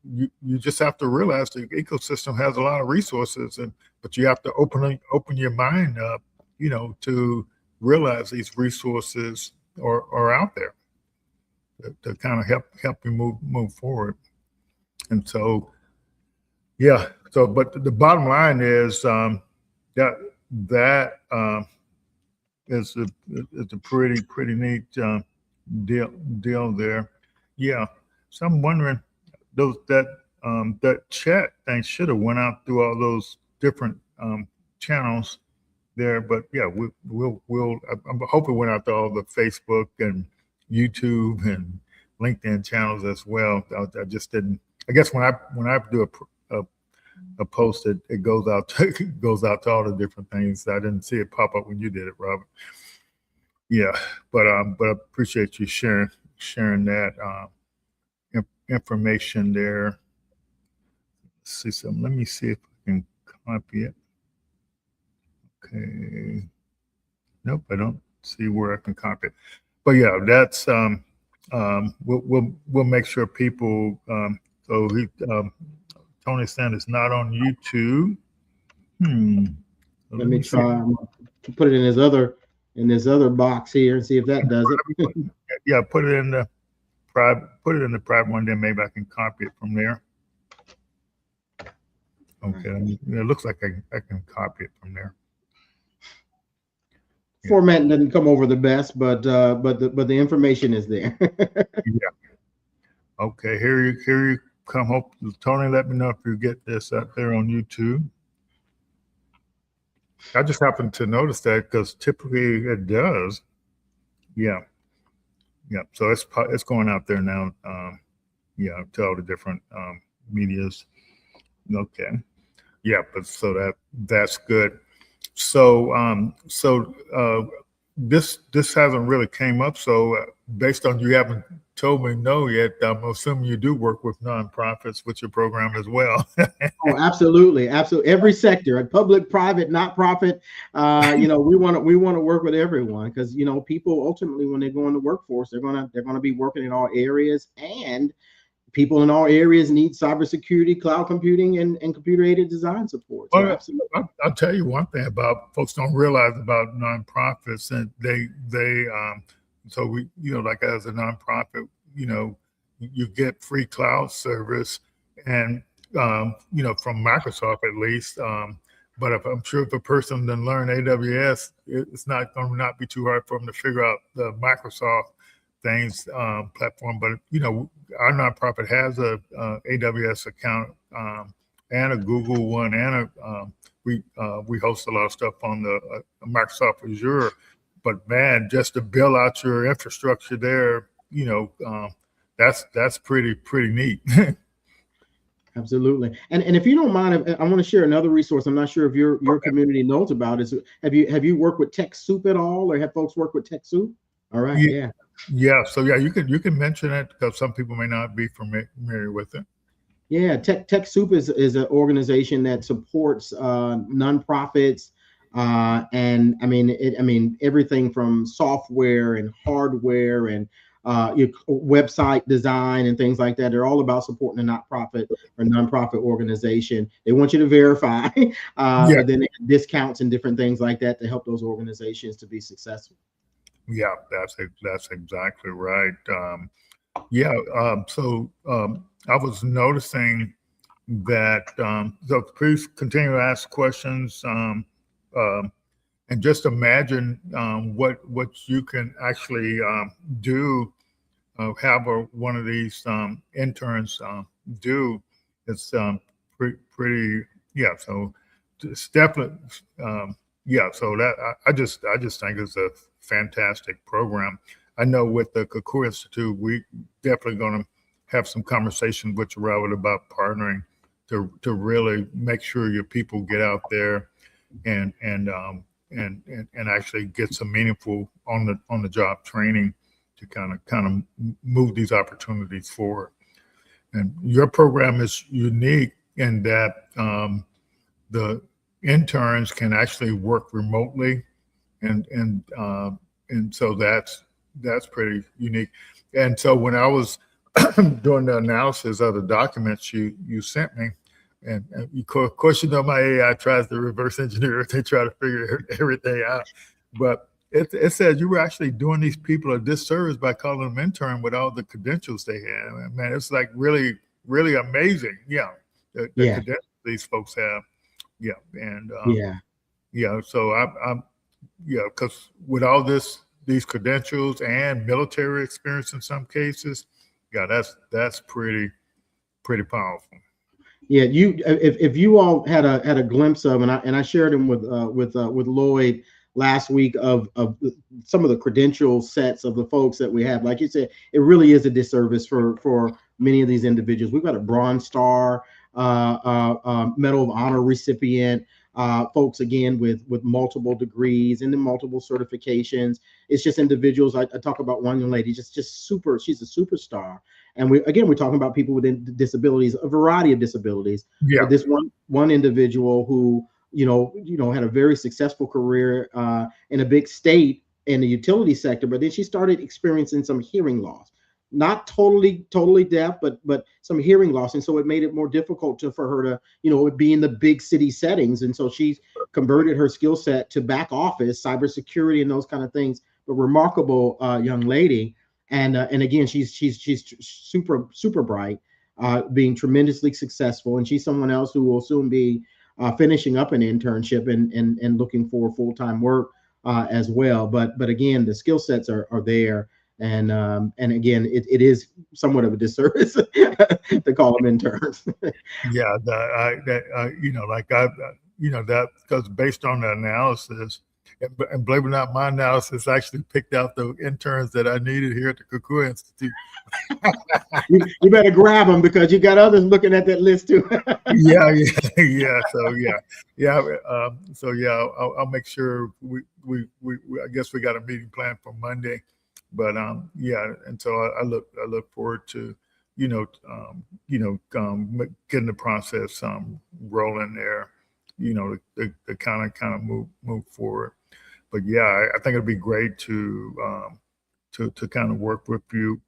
just have to realize the ecosystem has a lot of resources, but you have to open your mind up, to realize these resources are out there to kind of help you move forward. And so, yeah. So, but the bottom line is that is a pretty neat deal there. Yeah. So I'm wondering that chat thing should have went out through all those different channels there, but yeah, we'll I hope it went out to all the Facebook and YouTube and LinkedIn channels as well. I just didn't. I guess when I do a post, it goes out to all the different things. I didn't see it pop up when you did it, Robert. Yeah, but I appreciate you sharing that information there. Let's see something. Let me see if I can copy it. Okay. Nope, I don't see where I can copy it. But yeah, that's we'll make sure people. So Tony said it's not on YouTube. Let me try to put it in this other box here and see if that does it. Yeah, put it in the private one. Then maybe I can copy it from there. Okay, it looks like I can copy it from there. Format doesn't come over the best, but the information is there. Yeah. Okay, here you come. Hope Tony, let me know if you get this out there on YouTube. I just happened to notice that because typically it does. Yeah. So it's going out there now. Yeah, to all the different medias. Okay. Yeah, but so that's good. So this hasn't really came up. So based on you haven't told me no yet, I'm assuming you do work with nonprofits with your program as well. Oh, absolutely. Every sector, public, private, not profit. We want to work with everyone, because people ultimately, when they go in the workforce, they're gonna be working in all areas, and people in all areas need cybersecurity, cloud computing, and computer-aided design support. So well, absolutely. I'll tell you one thing about folks don't realize about nonprofits, and they so we, like as a nonprofit, you get free cloud service, and from Microsoft at least. But I'm sure if a person doesn't learn AWS, it's not going to not be too hard for them to figure out the Microsoft things platform. But our nonprofit has a AWS account and a Google one, and we host a lot of stuff on the Microsoft Azure. But man, just to build out your infrastructure there, that's pretty neat. Absolutely. And if you don't mind, I want to share another resource. I'm not sure if your community knows about it. Have you worked with TechSoup at all, or have folks worked with TechSoup? All right. Yeah. So you can mention it because some people may not be familiar with it. Yeah, TechSoup is an organization that supports nonprofits, and everything from software and hardware and your website design and things like that. They're all about supporting a nonprofit or nonprofit organization. They want you to verify, but then discounts and different things like that to help those organizations to be successful. Yeah, that's exactly right. So I was noticing that. So please continue to ask questions, and just imagine what you can actually do. Have one of these interns do. It's pretty. Yeah. So it's definitely. So that I just think it's a fantastic program. I know with the Kaku Institute, we definitely going to have some conversations with you, Robert, about partnering to really make sure your people get out there and actually get some meaningful on the job training to kind of move these opportunities forward. And your program is unique in that the interns can actually work remotely, and so that's pretty unique. And so when I was doing the analysis of the documents you sent me, and of course my AI tries to reverse engineer it. They try to figure everything out, but it says you were actually doing these people a disservice by calling them intern with all the credentials they had. Man, it's like really amazing. The credentials these folks have. So I'm because with all these credentials and military experience in some cases, that's pretty powerful. Yeah, if you all had a glimpse of, and I shared them with Lloyd last week of some of the credential sets of the folks that we have. Like you said, it really is a disservice for many of these individuals. We've got a Bronze Star, Medal of Honor recipient, folks again with multiple degrees and then multiple certifications. It's just individuals. I talk about one young lady, just super. She's a superstar. And we're talking about people with disabilities, a variety of disabilities. Yeah. But this one individual who had a very successful career in a big state in the utility sector, but then she started experiencing some hearing loss. Not totally deaf, but some hearing loss, and so it made it more difficult for her to be in the big city settings. And so she's converted her skill set to back office, cybersecurity, and those kind of things. But remarkable young lady. And again, she's super bright, being tremendously successful, and she's someone else who will soon be finishing up an internship and looking for full-time work as well. But again, the skill sets are there, and again, it is somewhat of a disservice to call them interns. That because based on the analysis. And believe it or not, my analysis actually picked out the interns that I needed here at the Kaku Institute. You better grab them because you got others looking at that list too. I'll make sure we I guess we got a meeting planned for Monday, but and so I look forward to getting the process rolling there. To kind of move forward. But I think it'd be great to kind of work with you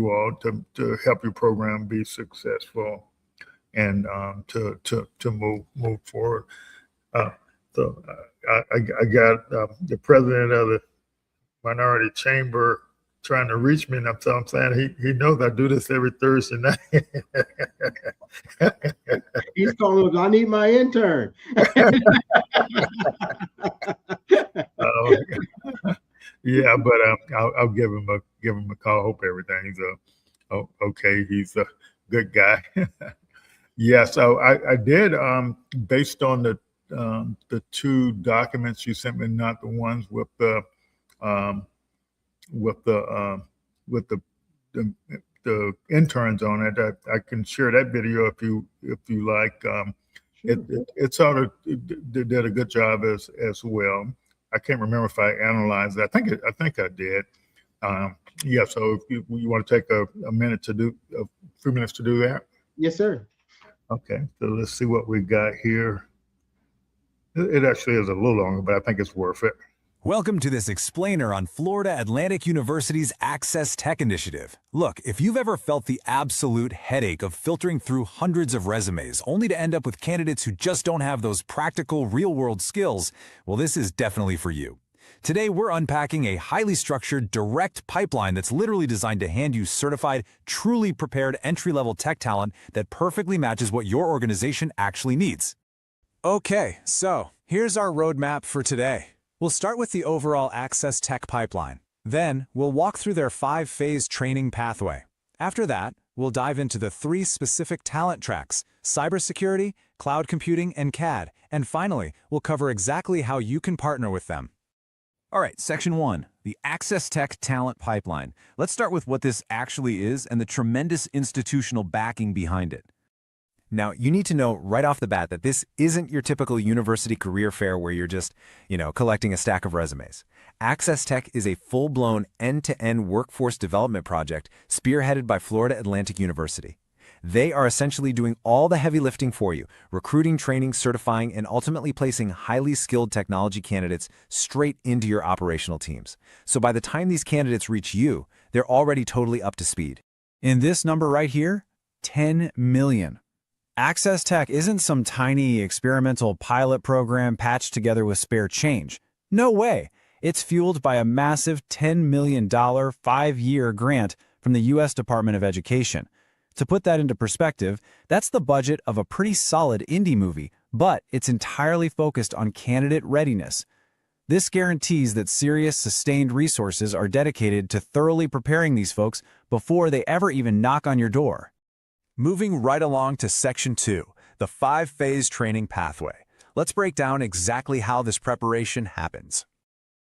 all to help your program be successful and to move forward. So I got the president of the Minority Chamber trying to reach me, and I'm saying he knows I do this every Thursday night. He's calling, I need my intern. Uh, yeah, but I'll give him a call. Hope everything's okay. He's a good guy. Yeah, so I did based on the two documents you sent me, not the ones with the um, with the with the the interns on it. I can share that video if you like. It sort of did a good job as well. I can't remember if I analyzed it. I think I did. Yeah. So if you want to take a minute to do a few minutes to do that. Yes, sir. Okay. So let's see what we got here. It actually is a little longer, but I think it's worth it. Welcome to this explainer on Florida Atlantic University's AccessTECH initiative. Look, if you've ever felt the absolute headache of filtering through hundreds of resumes only to end up with candidates who just don't have those practical, real-world skills, well, this is definitely for you. Today, we're unpacking a highly structured, direct pipeline that's literally designed to hand you certified, truly prepared entry-level tech talent that perfectly matches what your organization actually needs. Okay, so here's our roadmap for today. We'll start with the overall AccessTECH pipeline. Then, we'll walk through their 5-phase training pathway. After that, we'll dive into the 3 specific talent tracks: cybersecurity, cloud computing, and CAD. And finally, we'll cover exactly how you can partner with them. All right, Section 1, the AccessTECH talent pipeline. Let's start with what this actually is and the tremendous institutional backing behind it. Now, you need to know right off the bat that this isn't your typical university career fair where you're just, collecting a stack of resumes. AccessTECH is a full-blown end-to-end workforce development project spearheaded by Florida Atlantic University. They are essentially doing all the heavy lifting for you, recruiting, training, certifying, and ultimately placing highly skilled technology candidates straight into your operational teams. So by the time these candidates reach you, they're already totally up to speed. In this number right here, 10 million. AccessTECH isn't some tiny experimental pilot program patched together with spare change. No way. It's fueled by a massive $10 million 5-year grant from the U.S. Department of Education. To put that into perspective, that's the budget of a pretty solid indie movie, but it's entirely focused on candidate readiness. This guarantees that serious, sustained resources are dedicated to thoroughly preparing these folks before they ever even knock on your door. Moving right along to Section 2, the 5-phase training pathway. Let's break down exactly how this preparation happens.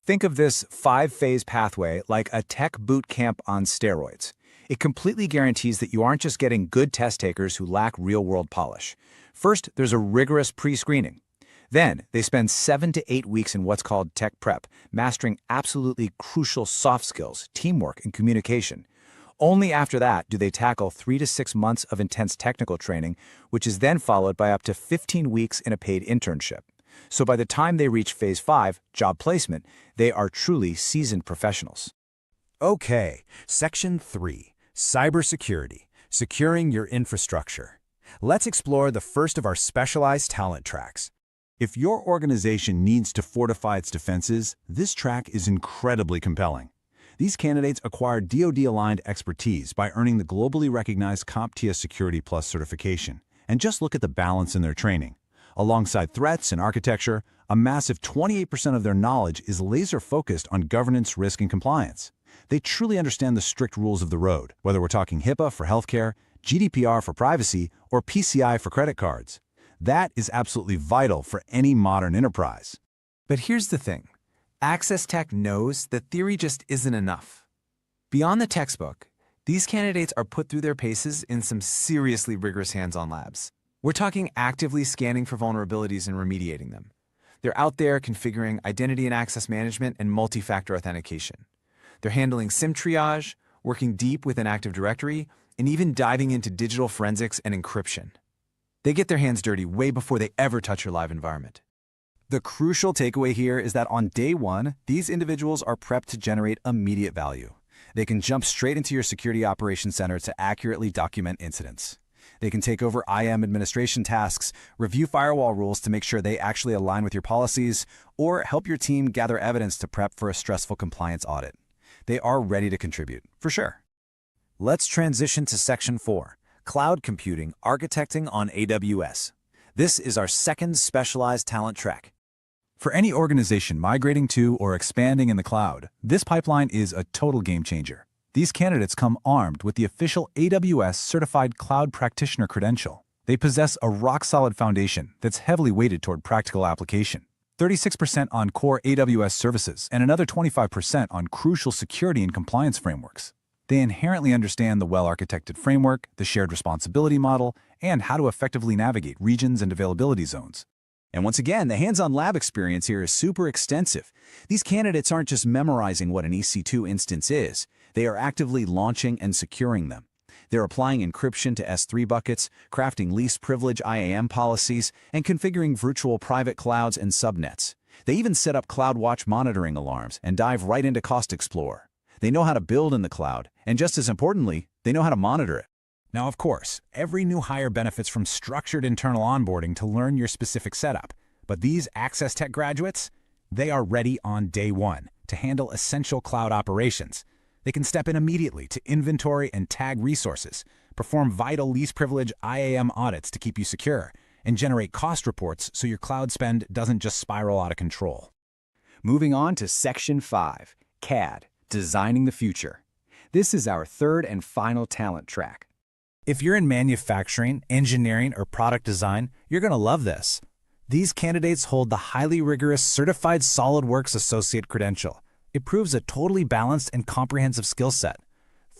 Think of this 5-phase pathway like a tech boot camp on steroids. It completely guarantees that you aren't just getting good test takers who lack real-world polish. First, there's a rigorous pre-screening. Then, they spend 7 to 8 weeks in what's called tech prep, mastering absolutely crucial soft skills, teamwork, and communication. Only after that do they tackle 3 to 6 months of intense technical training, which is then followed by up to 15 weeks in a paid internship. So by the time they reach Phase 5, job placement, they are truly seasoned professionals. Okay, Section 3, Cybersecurity, securing your infrastructure. Let's explore the first of our specialized talent tracks. If your organization needs to fortify its defenses, this track is incredibly compelling. These candidates acquire DoD-aligned expertise by earning the globally recognized CompTIA Security Plus certification. And just look at the balance in their training. Alongside threats and architecture, a massive 28% of their knowledge is laser-focused on governance, risk, and compliance. They truly understand the strict rules of the road, whether we're talking HIPAA for healthcare, GDPR for privacy, or PCI for credit cards. That is absolutely vital for any modern enterprise. But here's the thing. AccessTECH knows that theory just isn't enough. Beyond the textbook, these candidates are put through their paces in some seriously rigorous hands-on labs. We're talking actively scanning for vulnerabilities and remediating them. They're out there configuring identity and access management and multi-factor authentication. They're handling SIM triage, working deep within Active Directory, and even diving into digital forensics and encryption. They get their hands dirty way before they ever touch your live environment. The crucial takeaway here is that on day one, these individuals are prepped to generate immediate value. They can jump straight into your security operations center to accurately document incidents. They can take over IAM administration tasks, review firewall rules to make sure they actually align with your policies, or help your team gather evidence to prep for a stressful compliance audit. They are ready to contribute, for sure. Let's transition to Section 4, Cloud Computing, Architecting on AWS. This is our second specialized talent track. For any organization migrating to or expanding in the cloud, this pipeline is a total game changer. These candidates come armed with the official AWS Certified Cloud Practitioner credential. They possess a rock-solid foundation that's heavily weighted toward practical application. 36% on core AWS services and another 25% on crucial security and compliance frameworks. They inherently understand the well-architected framework, the shared responsibility model, and how to effectively navigate regions and availability zones. And once again, the hands-on lab experience here is super extensive. These candidates aren't just memorizing what an EC2 instance is. They are actively launching and securing them. They're applying encryption to S3 buckets, crafting least privilege IAM policies, and configuring virtual private clouds and subnets. They even set up CloudWatch monitoring alarms and dive right into Cost Explorer. They know how to build in the cloud, and just as importantly, they know how to monitor it. Now, of course, every new hire benefits from structured internal onboarding to learn your specific setup. But these AccessTECH graduates, they are ready on day one to handle essential cloud operations. They can step in immediately to inventory and tag resources, perform vital least privilege IAM audits to keep you secure, and generate cost reports so your cloud spend doesn't just spiral out of control. Moving on to Section 5, CAD, Designing the Future. This is our third and final talent track. If you're in manufacturing, engineering, or product design, you're going to love this. These candidates hold the highly rigorous Certified SolidWorks Associate credential. It proves a totally balanced and comprehensive skill set.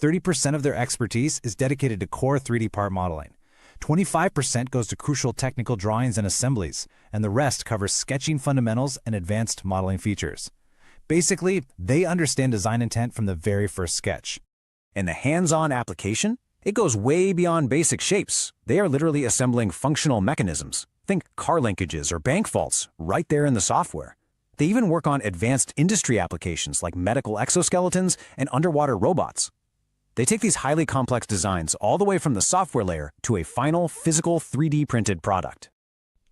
30% of their expertise is dedicated to core 3D part modeling. 25% goes to crucial technical drawings and assemblies, and the rest covers sketching fundamentals and advanced modeling features. Basically, they understand design intent from the very first sketch. And the hands-on application? It goes way beyond basic shapes. They are literally assembling functional mechanisms. Think car linkages or bank vaults right there in the software. They even work on advanced industry applications like medical exoskeletons and underwater robots. They take these highly complex designs all the way from the software layer to a final physical 3D printed product.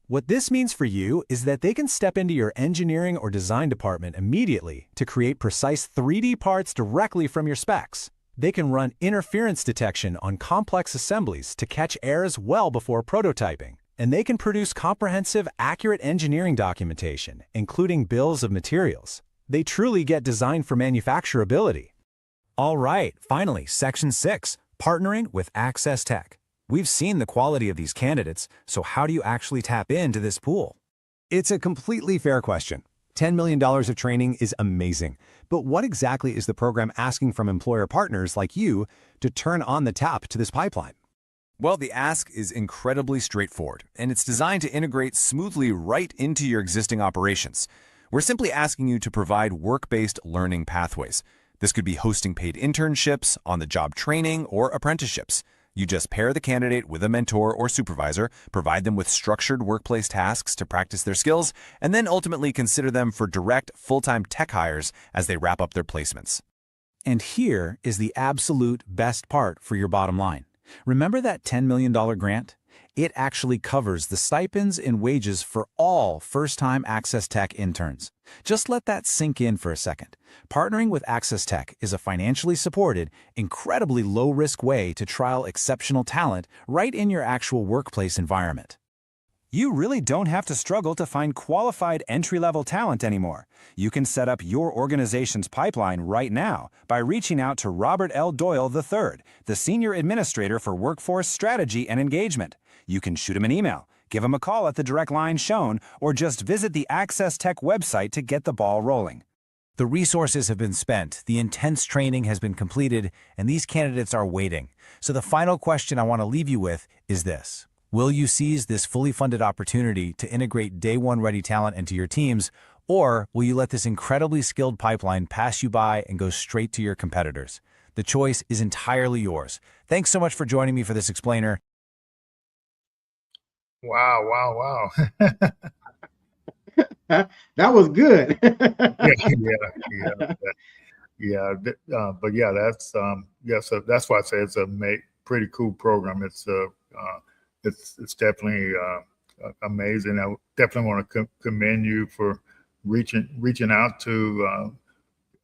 What this means for you is that they can step into your engineering or design department immediately to create precise 3D parts directly from your specs. They can run interference detection on complex assemblies to catch errors well before prototyping. And they can produce comprehensive, accurate engineering documentation, including bills of materials. They truly get designed for manufacturability. All right, finally, Section 6, Partnering with AccessTECH. We've seen the quality of these candidates, so how do you actually tap into this pool? It's a completely fair question. $10 million of training is amazing, but what exactly is the program asking from employer partners like you to turn on the tap to this pipeline? Well, the ask is incredibly straightforward, and it's designed to integrate smoothly right into your existing operations. We're simply asking you to provide work-based learning pathways. This could be hosting paid internships, on-the-job training, or apprenticeships. You just pair the candidate with a mentor or supervisor, provide them with structured workplace tasks to practice their skills, and then ultimately consider them for direct, full-time tech hires as they wrap up their placements. And here is the absolute best part for your bottom line. Remember that $10 million grant? It actually covers the stipends and wages for all first-time AccessTECH interns. Just let that sink in for a second. Partnering with AccessTECH is a financially supported, incredibly low-risk way to trial exceptional talent right in your actual workplace environment. You really don't have to struggle to find qualified entry-level talent anymore. You can set up your organization's pipeline right now by reaching out to Robert L. Doyle III, the Senior Administrator for Workforce Strategy and Engagement. You can shoot him an email, give him a call at the direct line shown, or just visit the AccessTECH website to get the ball rolling. The resources have been spent, the intense training has been completed, and these candidates are waiting. So the final question I want to leave you with is this. Will you seize this fully funded opportunity to integrate day one ready talent into your teams, or will you let this incredibly skilled pipeline pass you by and go straight to your competitors? The choice is entirely yours. Thanks so much for joining me for this explainer. Wow. That was good. But yeah, so that's why I say it's a pretty cool program. It's definitely amazing. I definitely want to commend you for reaching out to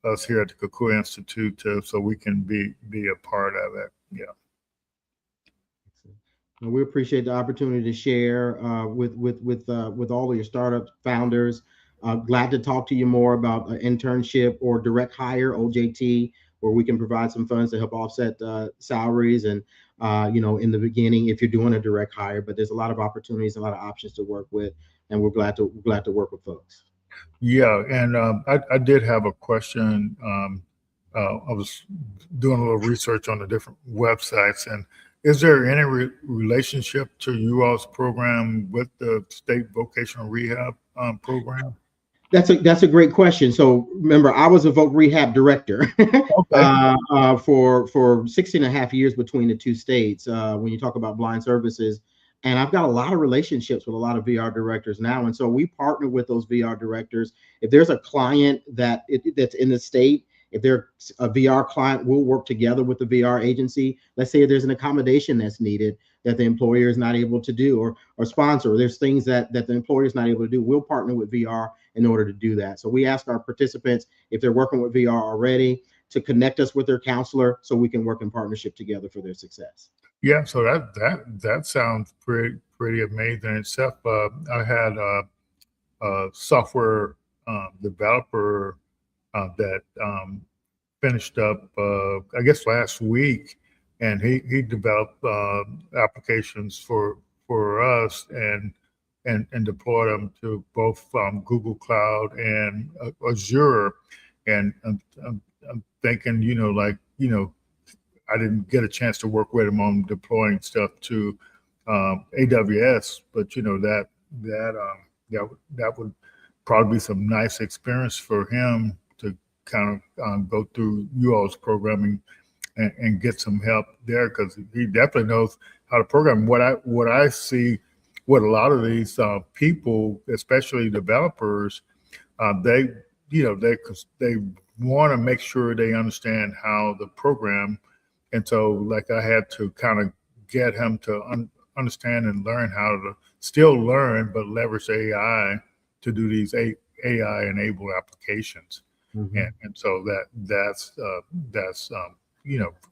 us here at the Kukui Institute so we can be a part of it. Yeah. And we appreciate the opportunity to share with all of your startup founders. Glad to talk to you more about internship or direct hire (OJT), where we can provide some funds to help offset salaries and in the beginning if you're doing a direct hire. But there's a lot of opportunities, a lot of options to work with, and we're glad to work with folks. Yeah, and I did have a question. I was doing a little research on the different websites, and is there any relationship to you all's program with the state vocational rehab program? That's a great question. So remember, I was a voc rehab director Okay. for 16 and a half years between the two states. When you talk about blind services, and I've got a lot of relationships with a lot of VR directors now, and so we partner with those VR directors. If there's a client that's in the state, if they're a VR client, we'll work together with the VR agency. Let's say there's an accommodation that's needed that the employer is not able to do, or sponsor, or there's things that the employer is not able to do. We'll partner with VR in order to do that. So we ask our participants, if they're working with VR already, to connect us with their counselor so we can work in partnership together for their success. Yeah, so that sounds pretty amazing itself. I had a software developer that finished up, I guess, last week, and he developed applications for us and deployed them to both Google Cloud and Azure. And I'm thinking, I didn't get a chance to work with him on deploying stuff to AWS, but that would probably be some nice experience for him to kind of go through you all's programming and get some help there, because he definitely knows how to program. What I see, what a lot of these people, especially developers, they want to make sure they understand how the program. And so, like, I had to kind of get him to understand and learn how to still learn, but leverage AI to do these AI-enabled applications. Mm-hmm. And so that's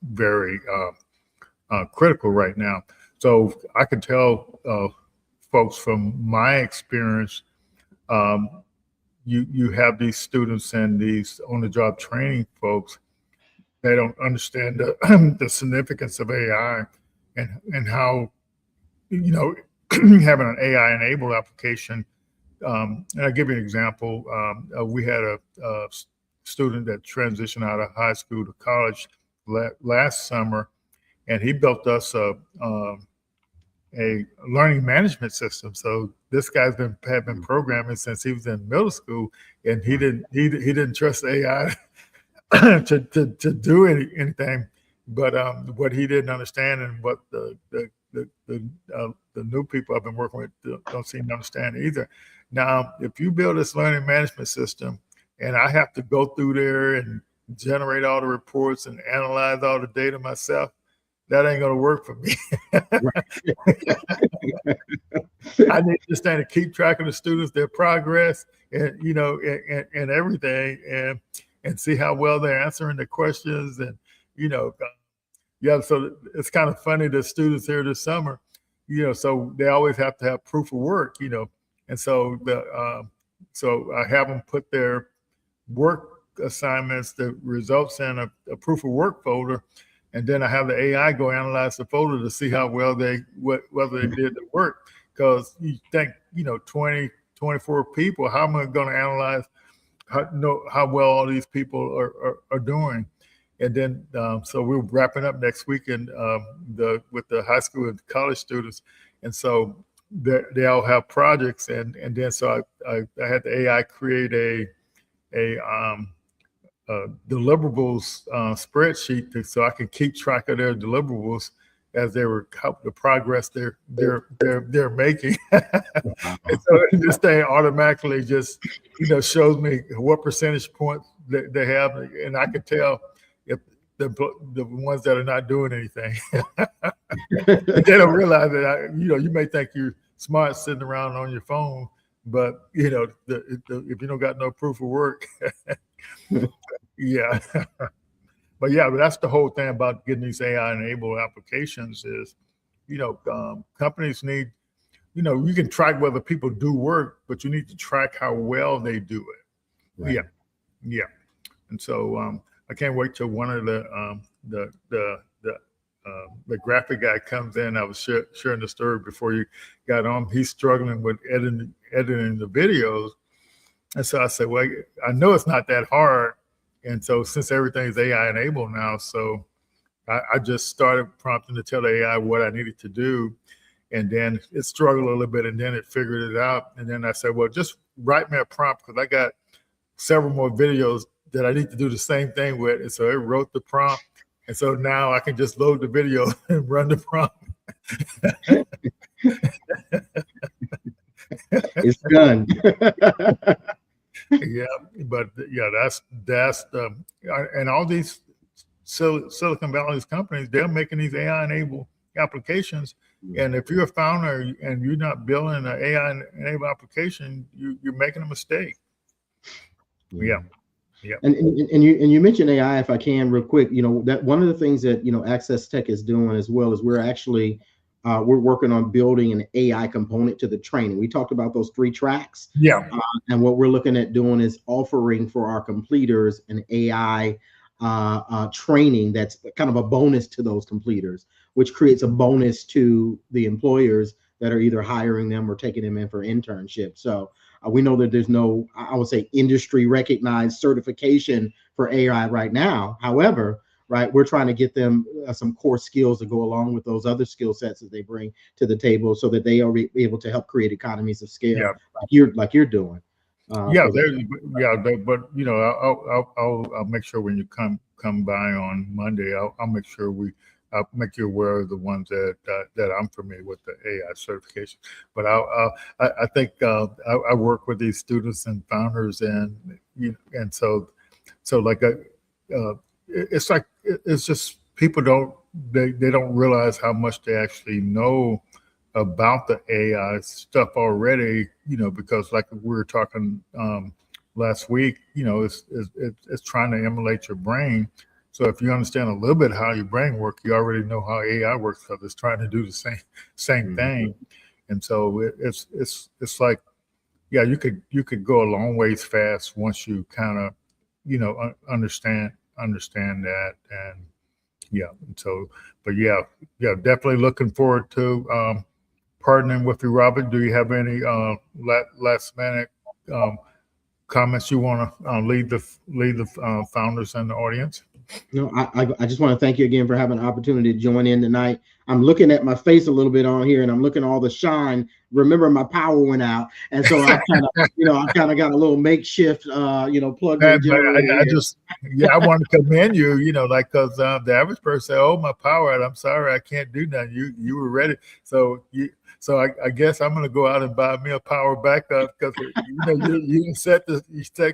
very critical right now. So I can tell folks from my experience, you have these students and these on-the-job training folks. They don't understand the significance of AI and how, having an AI-enabled application. And I'll give you an example. We had a student that transitioned out of high school to college last summer, and he built us a learning management system. So this guy's had been programming since he was in middle school, and he didn't trust AI to do anything. But what he didn't understand, and what the new people I've been working with don't seem to understand either. Now, if you build this learning management system, and I have to go through there and generate all the reports and analyze all the data myself, that ain't going to work for me. I need to stand and keep track of the students, their progress, and and everything, and see how well they're answering the questions, and yeah. So it's kind of funny, the students here this summer, so they always have to have proof of work, and so so I have them put their work assignments, the results, in a proof of work folder, and then I have the AI go analyze the folder to see how well whether they did the work. Because you think, 20, 24 people, how am I going to analyze how well all these people are doing? And then so we're wrapping up next weekend with the high school and college students, and so they all have projects, and then so I had the AI create a deliverables spreadsheet so I can keep track of their deliverables as they were the progress they're making. And so this thing automatically just shows me what percentage points they have, and I can tell if the ones that are not doing anything. They don't realize that you may think you're smart sitting around on your phone, but if you don't got no proof of work. Yeah. But that's the whole thing about getting these AI-enabled applications is companies need, you can track whether people do work, but you need to track how well they do it. Right. Yeah. And so I can't wait till one of the graphic guy comes in. I was sharing the story before you got on. He's struggling with editing the videos. And so I said, well, I know it's not that hard. And so since everything's AI enabled now, so I just started prompting to tell the AI what I needed to do. And then it struggled a little bit, and then it figured it out. And then I said, well, just write me a prompt, because I got several more videos that I need to do the same thing with. And so it wrote the prompt. And so now I can just load the video and run the prompt. It's done. Yeah, but yeah, that's and all these Silicon Valley's companies, they're making these AI-enabled applications. And if you're a founder and you're not building an AI-enabled application, you're making a mistake. Yeah. And you mentioned AI, if I can, real quick. That one of the things that AccessTECH is doing as well is we're actually we're working on building an AI component to the training. We talked about those 3 tracks. Yeah. And what we're looking at doing is offering for our completers an AI training that's kind of a bonus to those completers, which creates a bonus to the employers that are either hiring them or taking them in for internship. So we know that there's no, I would say, industry recognized certification for AI right now. However, right, we're trying to get them some core skills to go along with those other skill sets that they bring to the table, so that they are able to help create economies of scale, like you're doing. But I'll make sure when you come by on Monday, I'll make sure I'll make you aware of the ones that I'm familiar with, the AI certification. But I think I work with these students and founders, and so like it's just people don't realize how much they actually know about the AI stuff already, because like we were talking last week, it's trying to emulate your brain. So if you understand a little bit how your brain works, you already know how AI works, because it's trying to do the same thing. And so it's like, yeah, you could go a long ways fast once you kind of, understand that. And yeah, and so, but yeah, definitely looking forward to partnering with you, Robert. Do you have any last minute comments you want to lead the founders and the audience? No, I just want to thank you again for having an opportunity to join in tonight. I'm looking at my face a little bit on here, and I'm looking at all the shine. Remember, my power went out, and so I kind of got a little makeshift, plug-in generator. I want to commend you, because the average person say, "Oh, my power out. I'm sorry, I can't do nothing." You were ready, so I guess I'm going to go out and buy me a power backup, because you set the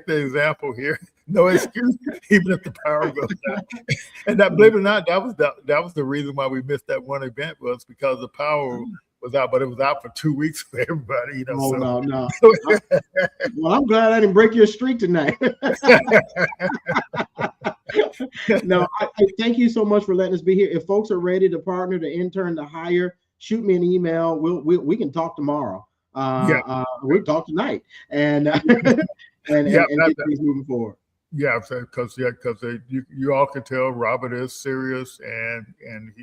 example here. No excuse, even if the power goes out. And that, believe it or not, that was the reason why we missed that one event, was because the power was out, but it was out for 2 weeks for everybody. No. Well, I'm glad I didn't break your streak tonight. No, I thank you so much for letting us be here. If folks are ready to partner, to intern, to hire, shoot me an email. We can talk tomorrow. We'll talk tonight, and get things moving forward. Yeah, because you all can tell Robert is serious, and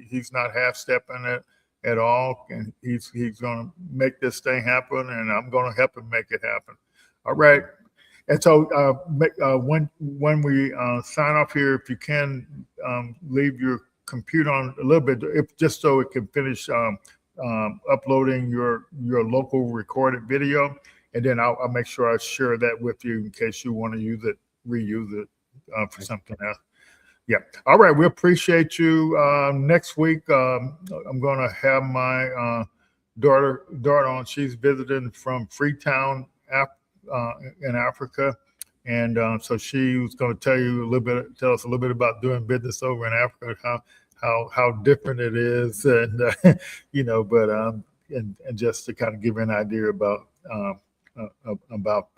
he's not half-stepping it at all, and he's going to make this thing happen, and I'm going to help him make it happen. All right, and so when we sign off here, if you can leave your computer on a little bit, just so it can finish uploading your local recorded video, and then I'll make sure I share that with you in case you want to reuse it for something else. Yeah. All right. We appreciate you. Next week, I'm going to have my daughter on. She's visiting from Freetown, in Africa. And so she was going to tell us a little bit about doing business over in Africa, how different it is, and and just to kind of give you an idea about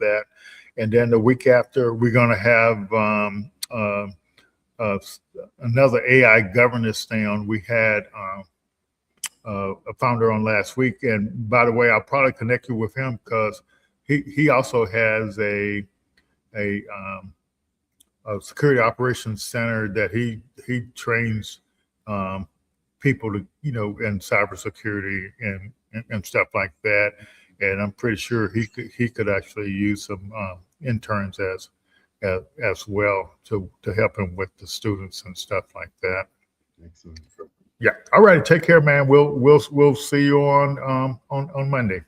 that. And then the week after, we're going to have another AI governance thing on. We had a founder on last week. And by the way, I'll probably connect you with him because he also has a security operations center that he trains people to, you know, in cybersecurity and stuff like that. And I'm pretty sure he could actually use some interns as well to help him with the students and stuff like that. Excellent. Yeah. All right. Take care, man. We'll see you on Monday.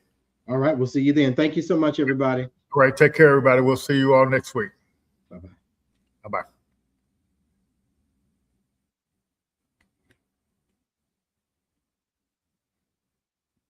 All right. We'll see you then. Thank you so much, everybody. All right. Take care, everybody. We'll see you all next week. Bye-bye. Bye-bye.